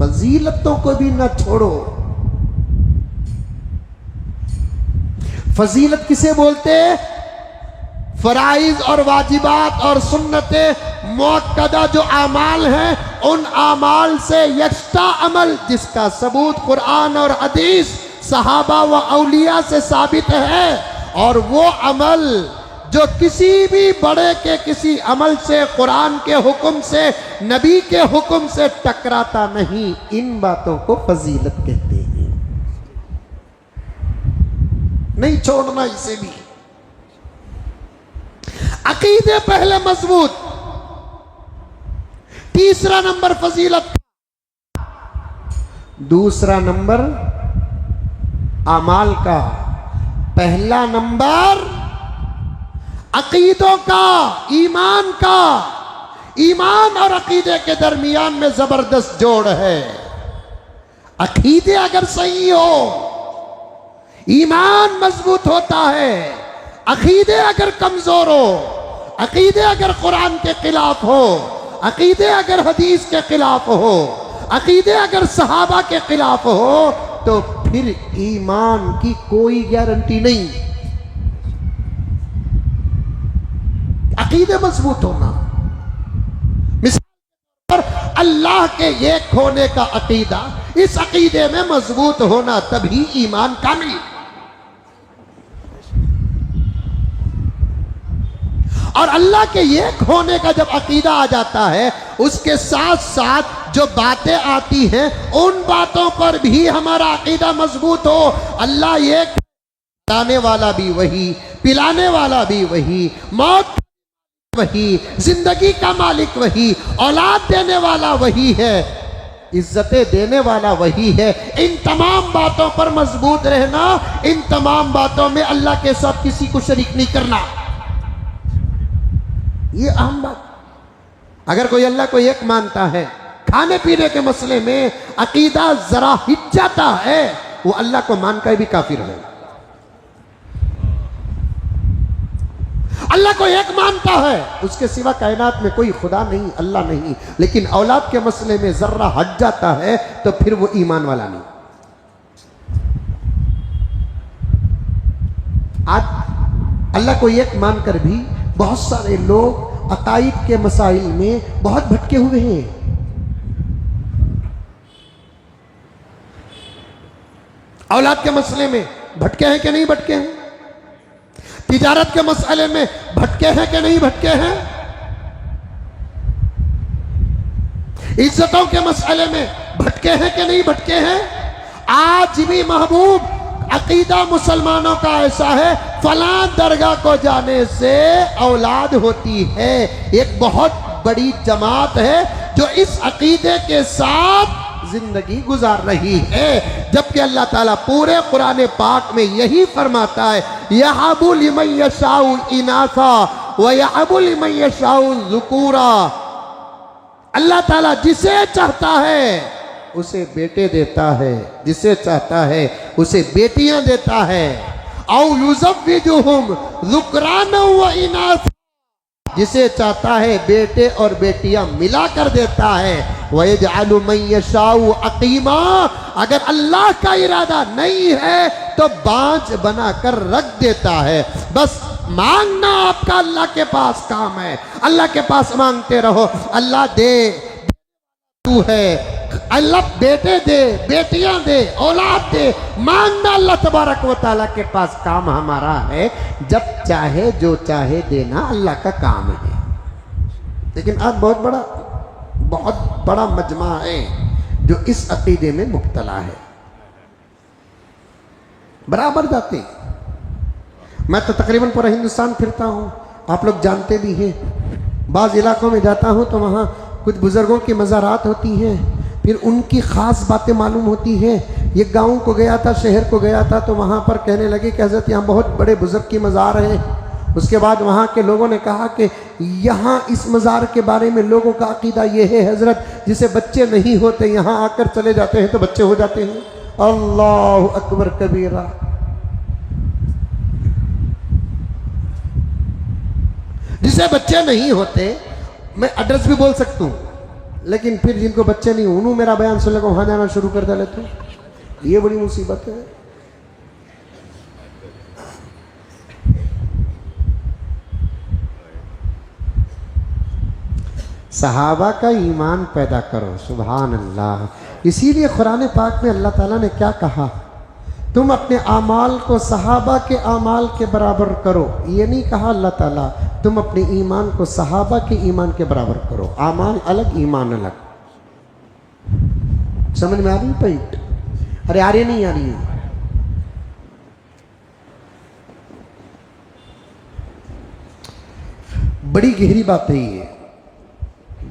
Speaker 1: फजीलतों को भी न छोड़ो। फजीलत किसे बोलते? फराइज और वाजिबात और सुन्नतें मुअक्कदा जो आमाल हैं, उन आमाल से यक्ता अमल जिसका सबूत कुरान और हदीस, सहाबा व औलिया से साबित है, और वो अमल जो किसी भी बड़े के किसी अमल से, कुरान के हुक्म से, नबी के हुक्म से टकराता नहीं, इन बातों को फजीलत कहते हैं। नहीं छोड़ना इसे भी। अकीदे पहले मजबूत। तीसरा नंबर फजीलत। दूसरा नंबर अमाल का। पहला नंबर अकीदों का, ईमान का। ईमान और अकीदे के दरमियान में जबरदस्त जोड़ है। अकीदे अगर सही हो, ईमान मजबूत होता है। अकीदे अगर कमजोर हो, अकीदे अगर कुरान के खिलाफ हो, अकीदे अगर हदीस के खिलाफ हो, अकीदे अगर सहाबा के खिलाफ हो, तो फिर ईमान की कोई गारंटी नहीं। अकीदे मजबूत होना, मिसाल पर अल्लाह के एक होने का अकीदा, इस अकीदे में मजबूत होना, तभी ईमान कामिल। और अल्लाह के एक होने का जब अकीदा आ जाता है, उसके साथ साथ जो बातें आती हैं, उन बातों पर भी हमारा अकीदा मजबूत हो। अल्लाह एक, लाने वाला भी वही, पिलाने वाला भी वही, मौत वही, जिंदगी का मालिक वही, औलाद देने वाला वही है, इज्जतें देने वाला वही है। इन तमाम बातों पर मजबूत रहना, इन तमाम बातों में अल्लाह के साथ किसी को शरीक नहीं करना, ये अहम बात। अगर कोई अल्लाह को एक मानता है, खाने पीने के मसले में अकीदा जरा हिट जाता है, वो अल्लाह को मानकर भी काफिर है। अल्लाह को एक मानता है, उसके सिवा कायनात में कोई खुदा नहीं, अल्लाह नहीं, लेकिन औलाद के मसले में जर्रा हट जाता है, तो फिर वो ईमान वाला नहीं। आज अल्लाह को एक मानकर भी बहुत सारे लोग अकाइद के मसाइल में बहुत भटके हुए हैं। औलाद के मसले में भटके हैं कि नहीं भटके हैं? तिजारत के मसले में भटके हैं कि नहीं भटके हैं? इज्जतों के मसले में भटके हैं कि नहीं भटके हैं? आज भी महबूब अकीदा मुसलमानों का ऐसा है, फलां दरगाह को जाने से औलाद होती है। एक बहुत बड़ी जमात है जो इस अकीदे के साथ जिंदगी गुजार रही है, जबकि अल्लाह ताला पूरे कुरान पाक में यही फरमाता है, यहबु लिमन यशाउ इनासा व यहबु लिमन यशाउ ज़ुकूरा। अल्लाह ताला जिसे चाहता है उसे बेटे देता है, जिसे चाहता है उसे बेटियां देता है। औ युज़व्विजुहुम ज़ुक्राना व इनासा, जिसे चाहता है बेटे और बेटियां मिला कर देता है। वयजअलु मन यशाउ अकीमा, अगर अल्लाह का इरादा नहीं है तो बांझ बनाकर रख देता है। बस मांगना आपका अल्लाह के पास काम है, अल्लाह के पास मांगते रहो। अल्लाह दे तू है, अल्लाह बेटे दे, बेटियां दे, औलाद दे, मांगना अल्लाह तबारक व तआला के पास काम हमारा है। जब चाहे जो चाहे देना अल्लाह का काम है। लेकिन आज बहुत बड़ा मजमा है जो इस अकीदे में मुब्तला है। बराबर जाते, मैं तो तकरीबन पूरा हिंदुस्तान फिरता हूँ, आप लोग जानते भी हैं। बाज़ इलाकों में जाता हूँ तो वहाँ कुछ बुज़ुर्गों की मज़ारात होती हैं, फिर उनकी ख़ास बातें मालूम होती हैं। ये गांव को गया था, शहर को गया था, तो वहाँ पर कहने लगे कि हज़रत यहाँ बहुत बड़े बुज़ुर्ग की मज़ार है। उसके बाद वहाँ के लोगों ने कहा कि यहाँ इस मज़ार के बारे में लोगों का अकीदा ये है हज़रत, जिसे बच्चे नहीं होते यहाँ आकर चले जाते हैं तो बच्चे हो जाते हैं। अल्लाहु अकबर कबीरा। जिसे बच्चे नहीं होते, मैं एड्रेस भी बोल सकता हूँ, लेकिन फिर जिनको बच्चे नहीं, उन्होंने मेरा बयान सुन लगा वहाँ जाना शुरू कर डाले, तो ये बड़ी मुसीबत है। सहाबा का ईमान पैदा करो। सुभान अल्लाह। इसीलिए कुरान पाक में अल्लाह ताला ने क्या कहा, तुम अपने आमाल को सहाबा के आमाल के बराबर करो। ये नहीं कहा अल्लाह ताला तुम अपने ईमान को सहाबा के ईमान के बराबर करो। आमाल अलग, ईमान अलग। समझ में आ रही पॉइंट? अरे आ रही नहीं आ रही है? बड़ी गहरी बात है ये,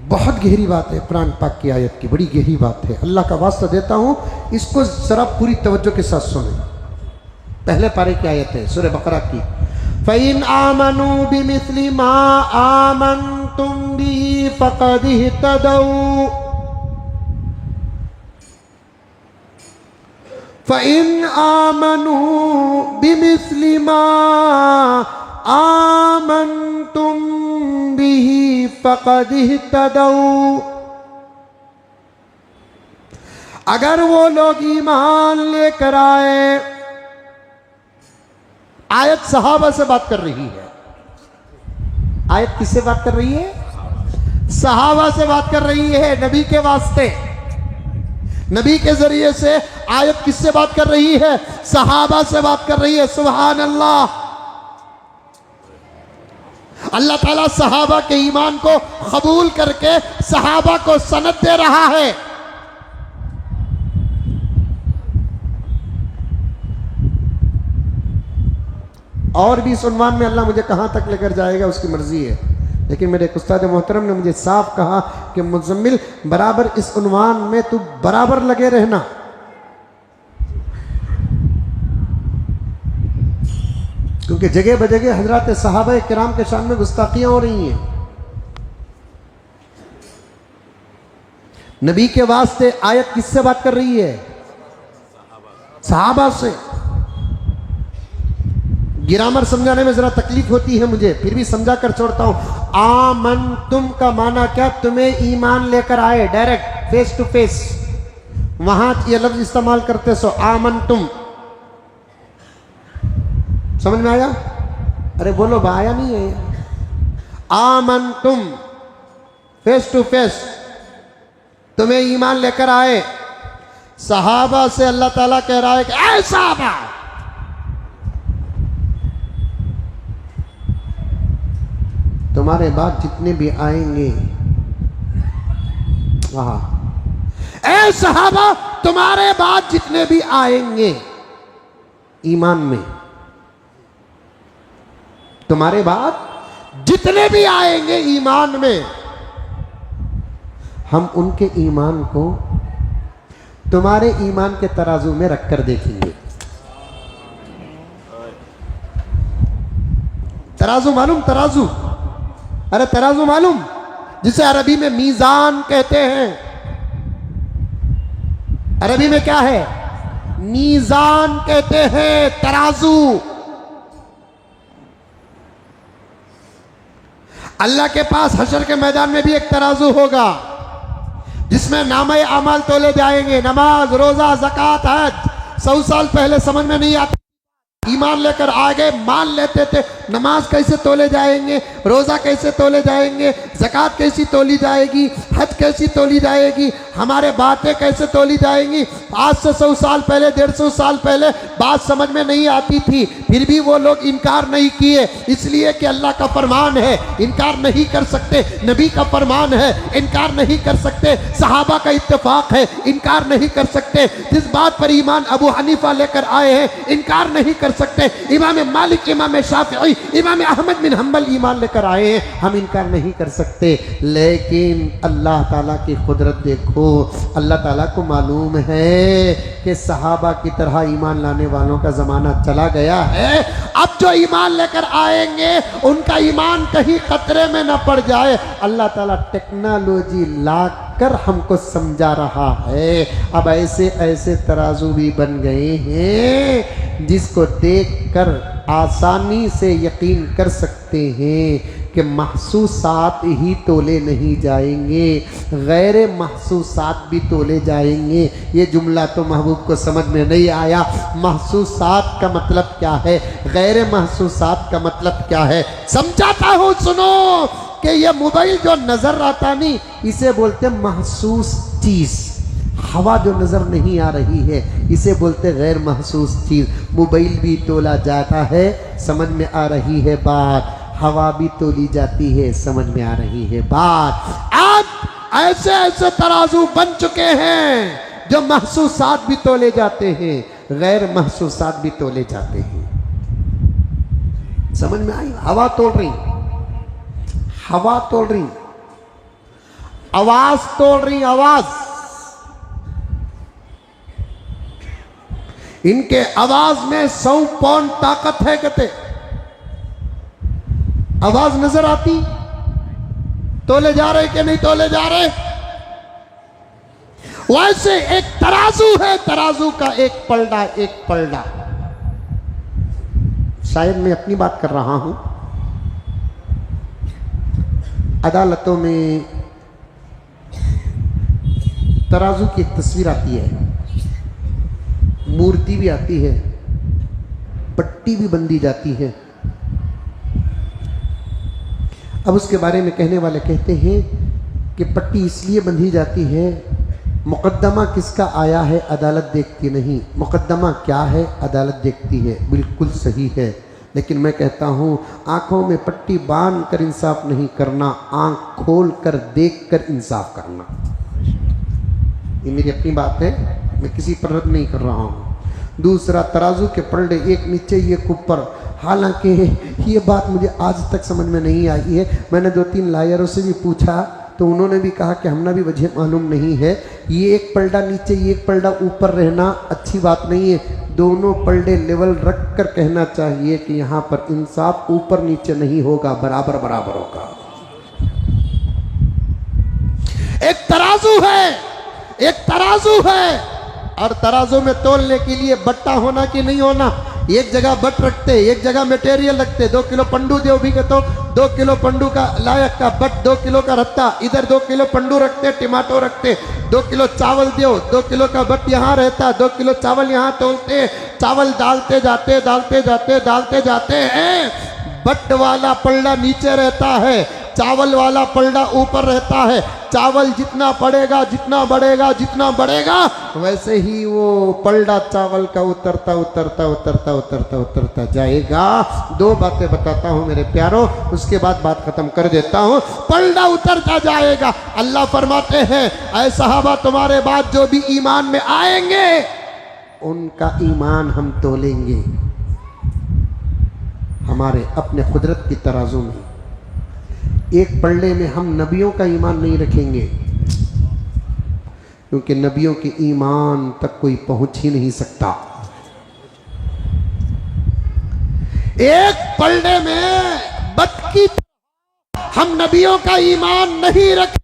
Speaker 1: बहुत गहरी बात है। कुरान पाक की आयत की बड़ी गहरी बात है। अल्लाह का वास्ता देता हूं, इसको जरा पूरी तवज्जो के साथ सुने। पहले पारे की आयत है सूरह बकरा की। फ़इन आमनू बिमिस्लि मा आमनतुम बिही फ़क़द इह्तदौ। फ़इन आमनू बिमिस्लि मा आमनतुम बिही फ़क़द इह्तदौ। अगर वो लोग ईमान लेकर आए, आयत सहाबा से बात कर रही है। आयत किससे बात कर रही है? सहाबा से बात कर रही है, नबी के वास्ते, नबी के जरिए से। आयत किससे बात कर रही है? सहाबा से बात कर रही है। सुभान अल्लाह। अल्लाह ताला सहाबा के ईमान को कबूल करके सहाबा को सनद दे रहा है। और भी इस उन्वान में अल्लाह मुझे कहां तक लेकर जाएगा उसकी मर्जी है, लेकिन मेरे एक उस्ताद मोहतरम ने मुझे साफ कहा कि मुज़म्मिल बराबर इस उन्वान में तू बराबर लगे रहना। क्योंकि जगह बजगह हजरत सहाबा किराम के शान में गुस्ताखियां हो रही हैं। नबी के वास्ते आयत किससे बात कर रही है? सहाबा से। ग्रामर समझाने में जरा तकलीफ होती है मुझे, फिर भी समझा कर छोड़ता हूं। आमन तुम का माना क्या? तुम्हें ईमान लेकर आए, डायरेक्ट फेस टू फेस। वहां ये लफ्ज इस्तेमाल करते सो आमन तुम। समझ में आया? अरे बोलो आया नहीं है? आमन तुम फेस टू फेस, तुम्हें ईमान लेकर आए। सहाबा से अल्लाह ताला कह रहा है कि ऐ सहाबा, तुम्हारे बाद जितने भी आएंगे, ऐ सहाबा तुम्हारे बाद जितने भी आएंगे ईमान में, तुम्हारे बाद जितने भी आएंगे ईमान में, हम उनके ईमान को तुम्हारे ईमान के तराजू में रखकर देखेंगे। तराजू मालूम? तराजू, अरे तराजू मालूम, जिसे अरबी में मीजान कहते हैं। अरबी में क्या है? मीजान कहते हैं, तराजू। अल्लाह के पास हशर के मैदान में भी एक तराजू होगा जिसमें नामे अमल तोले जाएंगे। नमाज, रोजा, ज़कात, हज 100 साल पहले समझ में नहीं आता, ईमान लेकर आगे मान लेते थे नमाज कैसे तोले जाएंगे, रोजा कैसे तोले जाएंगे, ज़कात कैसी तोली जाएगी, हज कैसी तोली जाएगी, हमारे बातें कैसे तोली जाएंगी। आज से 100 साल पहले, 150 साल पहले बात समझ में नहीं आती थी, फिर भी वो लोग इनकार नहीं किए, इसलिए कि अल्लाह का फरमान है, इनकार नहीं कर सकते। नबी का फरमान है, इनकार नहीं कर सकते। सहाबा का इत्तेफाक है, इनकार नहीं कर सकते। जिस बात पर ईमान अबू हनीफा लेकर आए हैं, इनकार नहीं कर सकते। इमाम मालिक, इमाम शाफिई, इमाम अहमद बिन हम्बल ईमान लेकर आए हैं, हम इनकार नहीं कर सकते। लेकिन अल्लाह ताला की कुदरत देखो, अल्लाह ताला को मालूम है कि सहाबा की तरह ईमान लाने वालों का ज़माना चला गया है। अब जो ईमान लेकर आएंगे उनका ईमान कहीं खतरे में न पड़ जाए, अल्लाह ताला टेक्नोलॉजी लाकर हमको समझा रहा है। अब ऐसे ऐसे तराजू भी बन गए हैं जिसको देखकर आसानी से यकीन कर सकते हैं कि महसूसात ही तोले नहीं जाएंगे, गैर महसूसात भी तोले जाएंगे। ये जुमला तो महबूब को समझ में नहीं आया। महसूसात का मतलब क्या है, गैर महसूसात का मतलब क्या है, समझाता हूँ सुनो। कि ये मोबाइल जो नजर आता नहीं, इसे बोलते महसूस चीज। हवा जो नजर नहीं आ रही है, इसे बोलते गैर महसूस चीज। मोबाइल भी तोला जाता है, समझ में आ रही है बात। हवा भी तोली जाती है, समझ में आ रही है बात। अब ऐसे ऐसे तराजू बन चुके हैं जो महसूसात भी तोले जाते हैं, गैर महसूसात भी तोले जाते हैं। समझ में आई? हवा तोल रही, हवा तोल रही, आवाज तोल रही, आवाज। इनके आवाज में 100 पाउंड ताकत है कहते। आवाज नजर आती, तोले जा रहे कि नहीं तोले जा रहे? वैसे एक तराजू है, तराजू का एक पलड़ा, एक पलड़ा। शायद मैं अपनी बात कर रहा हूं। अदालतों में तराजू की एक तस्वीर आती है, मूर्ति भी आती है, पट्टी भी बंधी जाती है। अब उसके बारे में कहने वाले कहते हैं कि पट्टी इसलिए बंधी जाती है, मुकद्दमा किसका आया है अदालत देखती नहीं। मुकद्दमा क्या है अदालत देखती है, बिल्कुल सही है। लेकिन मैं कहता हूँ आंखों में पट्टी बांध कर इंसाफ नहीं करना, आंख खोल कर देख कर इंसाफ करना। ये मेरी अपनी बात है, मैं किसी पर रद्द नहीं कर रहा हूँ। दूसरा, तराजू के पलड़े एक नीचे एक ऊपर। हालांकि ये बात मुझे आज तक समझ में नहीं आई है। मैंने 2-3 लायरों से भी पूछा तो उन्होंने भी कहा कि हमने भी वजह मालूम नहीं है। ये एक पलड़ा नीचे, ये एक पलड़ा ऊपर रहना अच्छी बात नहीं है। दोनों पलड़े लेवल रख कर कहना चाहिए कि यहाँ पर इंसाफ ऊपर नीचे नहीं होगा, बराबर बराबर होगा। एक तराजू है, एक तराजू है, और तराजू में तोलने के लिए बट्टा होना कि नहीं होना। एक जगह बट रखते, एक जगह मटेरियल रखते। 2 किलो पंडू दो भी के तो 2 किलो पंडू का लायक का बट, 2 किलो का रत्ता, इधर 2 किलो पंडू रखते, टमाटो रखते। 2 किलो चावल दो, 2 किलो का बट यहाँ रहता, 2 किलो चावल यहाँ तोलते। चावल डालते जाते डालते जाते डालते जाते हैं। बट वाला पलड़ा नीचे रहता है, चावल वाला पलड़ा ऊपर रहता है। चावल जितना पड़ेगा, जितना बढ़ेगा, जितना बढ़ेगा, वैसे ही वो पलड़ा चावल का उतरता उतरता उतरता उतरता उतरता जाएगा। 2 बातें बताता हूं मेरे प्यारों, उसके बाद बात खत्म कर देता हूं। पलड़ा उतरता जाएगा। अल्लाह फरमाते हैं, ऐ सहाबा तुम्हारे बाद जो भी ईमान में आएंगे उनका ईमान हम तोलेंगे हमारे अपने कुदरत की तराजू में। एक पलड़े में हम नबियों का ईमान नहीं रखेंगे, क्योंकि नबियों के ईमान तक कोई पहुंच ही नहीं सकता। एक पलड़े में बत की हम नबियों का ईमान नहीं रखेंगे,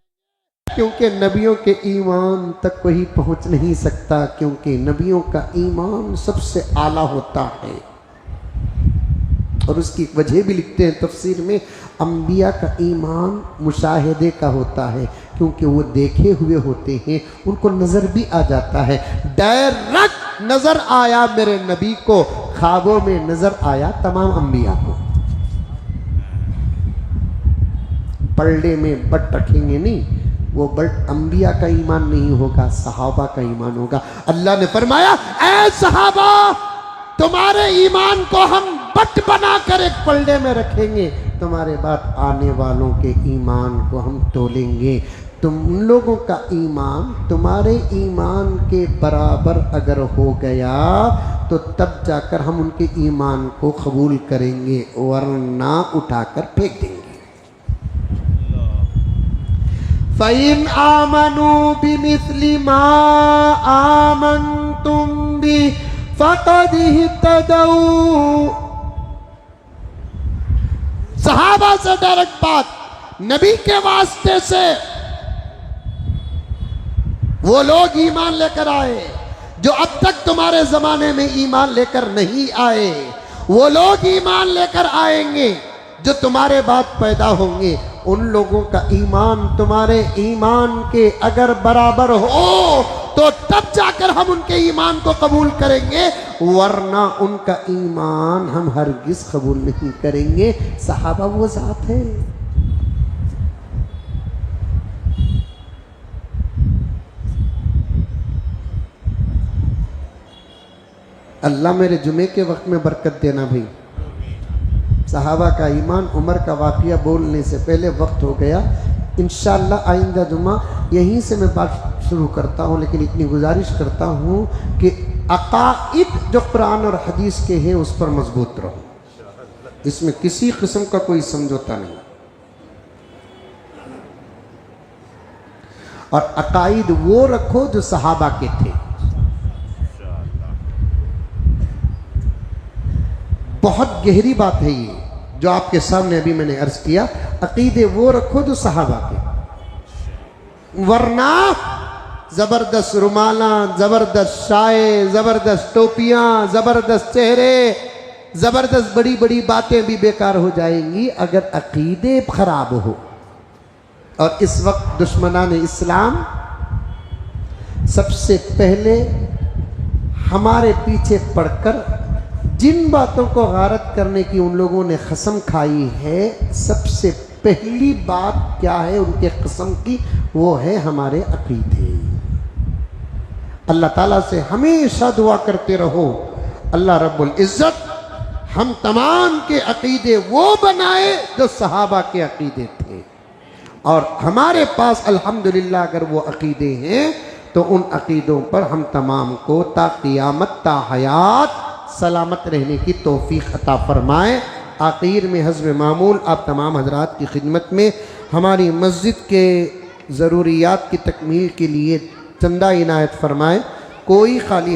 Speaker 1: क्योंकि नबियों के ईमान तक कोई पहुंच नहीं सकता, क्योंकि नबियों का ईमान सबसे आला होता है। और उसकी वजह भी लिखते हैं तफसीर में, अंबिया का ईमान मुशाहिदे का होता है, क्योंकि वो देखे हुए होते हैं, उनको नज़र भी आ जाता है। डायरेक्ट नज़र आया मेरे नबी को, ख्वाबों में नज़र आया तमाम अंबिया को। पलड़े में बट रखेंगे नहीं, वो बट अंबिया का ईमान नहीं होगा, सहाबा का ईमान होगा। अल्लाह ने फरमाया, ऐ सहाबा तुम्हारे ईमान को हम बट बनाकर एक पलड़े में रखेंगे, तुम्हारे बाद आने वालों के ईमान को हम तोलेंगे। तुम लोगों का ईमान तुम्हारे ईमान के बराबर अगर हो गया तो तब जाकर हम उनके ईमान को कबूल करेंगे, वरना उठाकर फेंक देंगे। फ़इन आमनू बिमिस्लि मा आमनतुम बि फ़क़द इह्तदौ। सहाबा से डायरेक्ट बात, नबी के वास्ते से वो लोग ईमान लेकर आए जो अब तक तुम्हारे जमाने में ईमान लेकर नहीं आए। वो लोग ईमान लेकर आएंगे जो तुम्हारे बाद पैदा होंगे। उन लोगों का ईमान तुम्हारे ईमान के अगर बराबर हो तो तब जाकर हम उनके ईमान को कबूल करेंगे, वरना उनका ईमान हम हरगिज कबूल नहीं करेंगे। सहाबा वो जात है, अल्लाह मेरे जुमे के वक्त में बरकत देना भाई। सहाबा का ईमान, उमर का वाक़या बोलने से पहले वक्त हो गया। इंशाअल्लाह आइंदा जुमा यहीं से मैं बात शुरू करता हूँ, लेकिन इतनी गुजारिश करता हूँ कि अक़ाइद जो कुरान और हदीस के हैं उस पर मजबूत रहो। इसमें किसी किस्म का कोई समझौता नहीं। और अक़ाइद वो रखो जो सहाबा के थे। बहुत गहरी बात है ये जो आपके सामने अभी मैंने अर्ज किया। अकीदे वो रखो जो सहाबा के, वरना जबरदस्त रुमाला, जबरदस्त शाये, जबरदस्त टोपियां, जबरदस्त चेहरे, जबरदस्त बड़ी बड़ी बातें भी बेकार हो जाएंगी अगर अकीदे खराब हो। और इस वक्त दुश्मनान इस्लाम सबसे पहले हमारे पीछे पड़कर जिन बातों को गारत करने की उन लोगों ने कसम खाई है, सबसे पहली बात क्या है उनके कसम की? वो है हमारे अकीदे। अल्लाह ताला से हमेशा दुआ करते रहो, अल्लाह रब्बुल इज़्ज़त हम तमाम के अकीदे वो बनाए जो सहाबा के अकीदे थे। और हमारे पास अल्हम्दुलिल्लाह अगर वो अकीदे हैं तो उन अकीदों पर हम तमाम को ता क़ियामत ता हयात सलामत रहने की तौफीक अता फरमाए। आखिर में हज़्ब मामूल आप तमाम हजरात की खिदमत में हमारी मस्जिद के ज़रूरियात की तकमील के लिए चंदा इनायत फरमाए। कोई खाली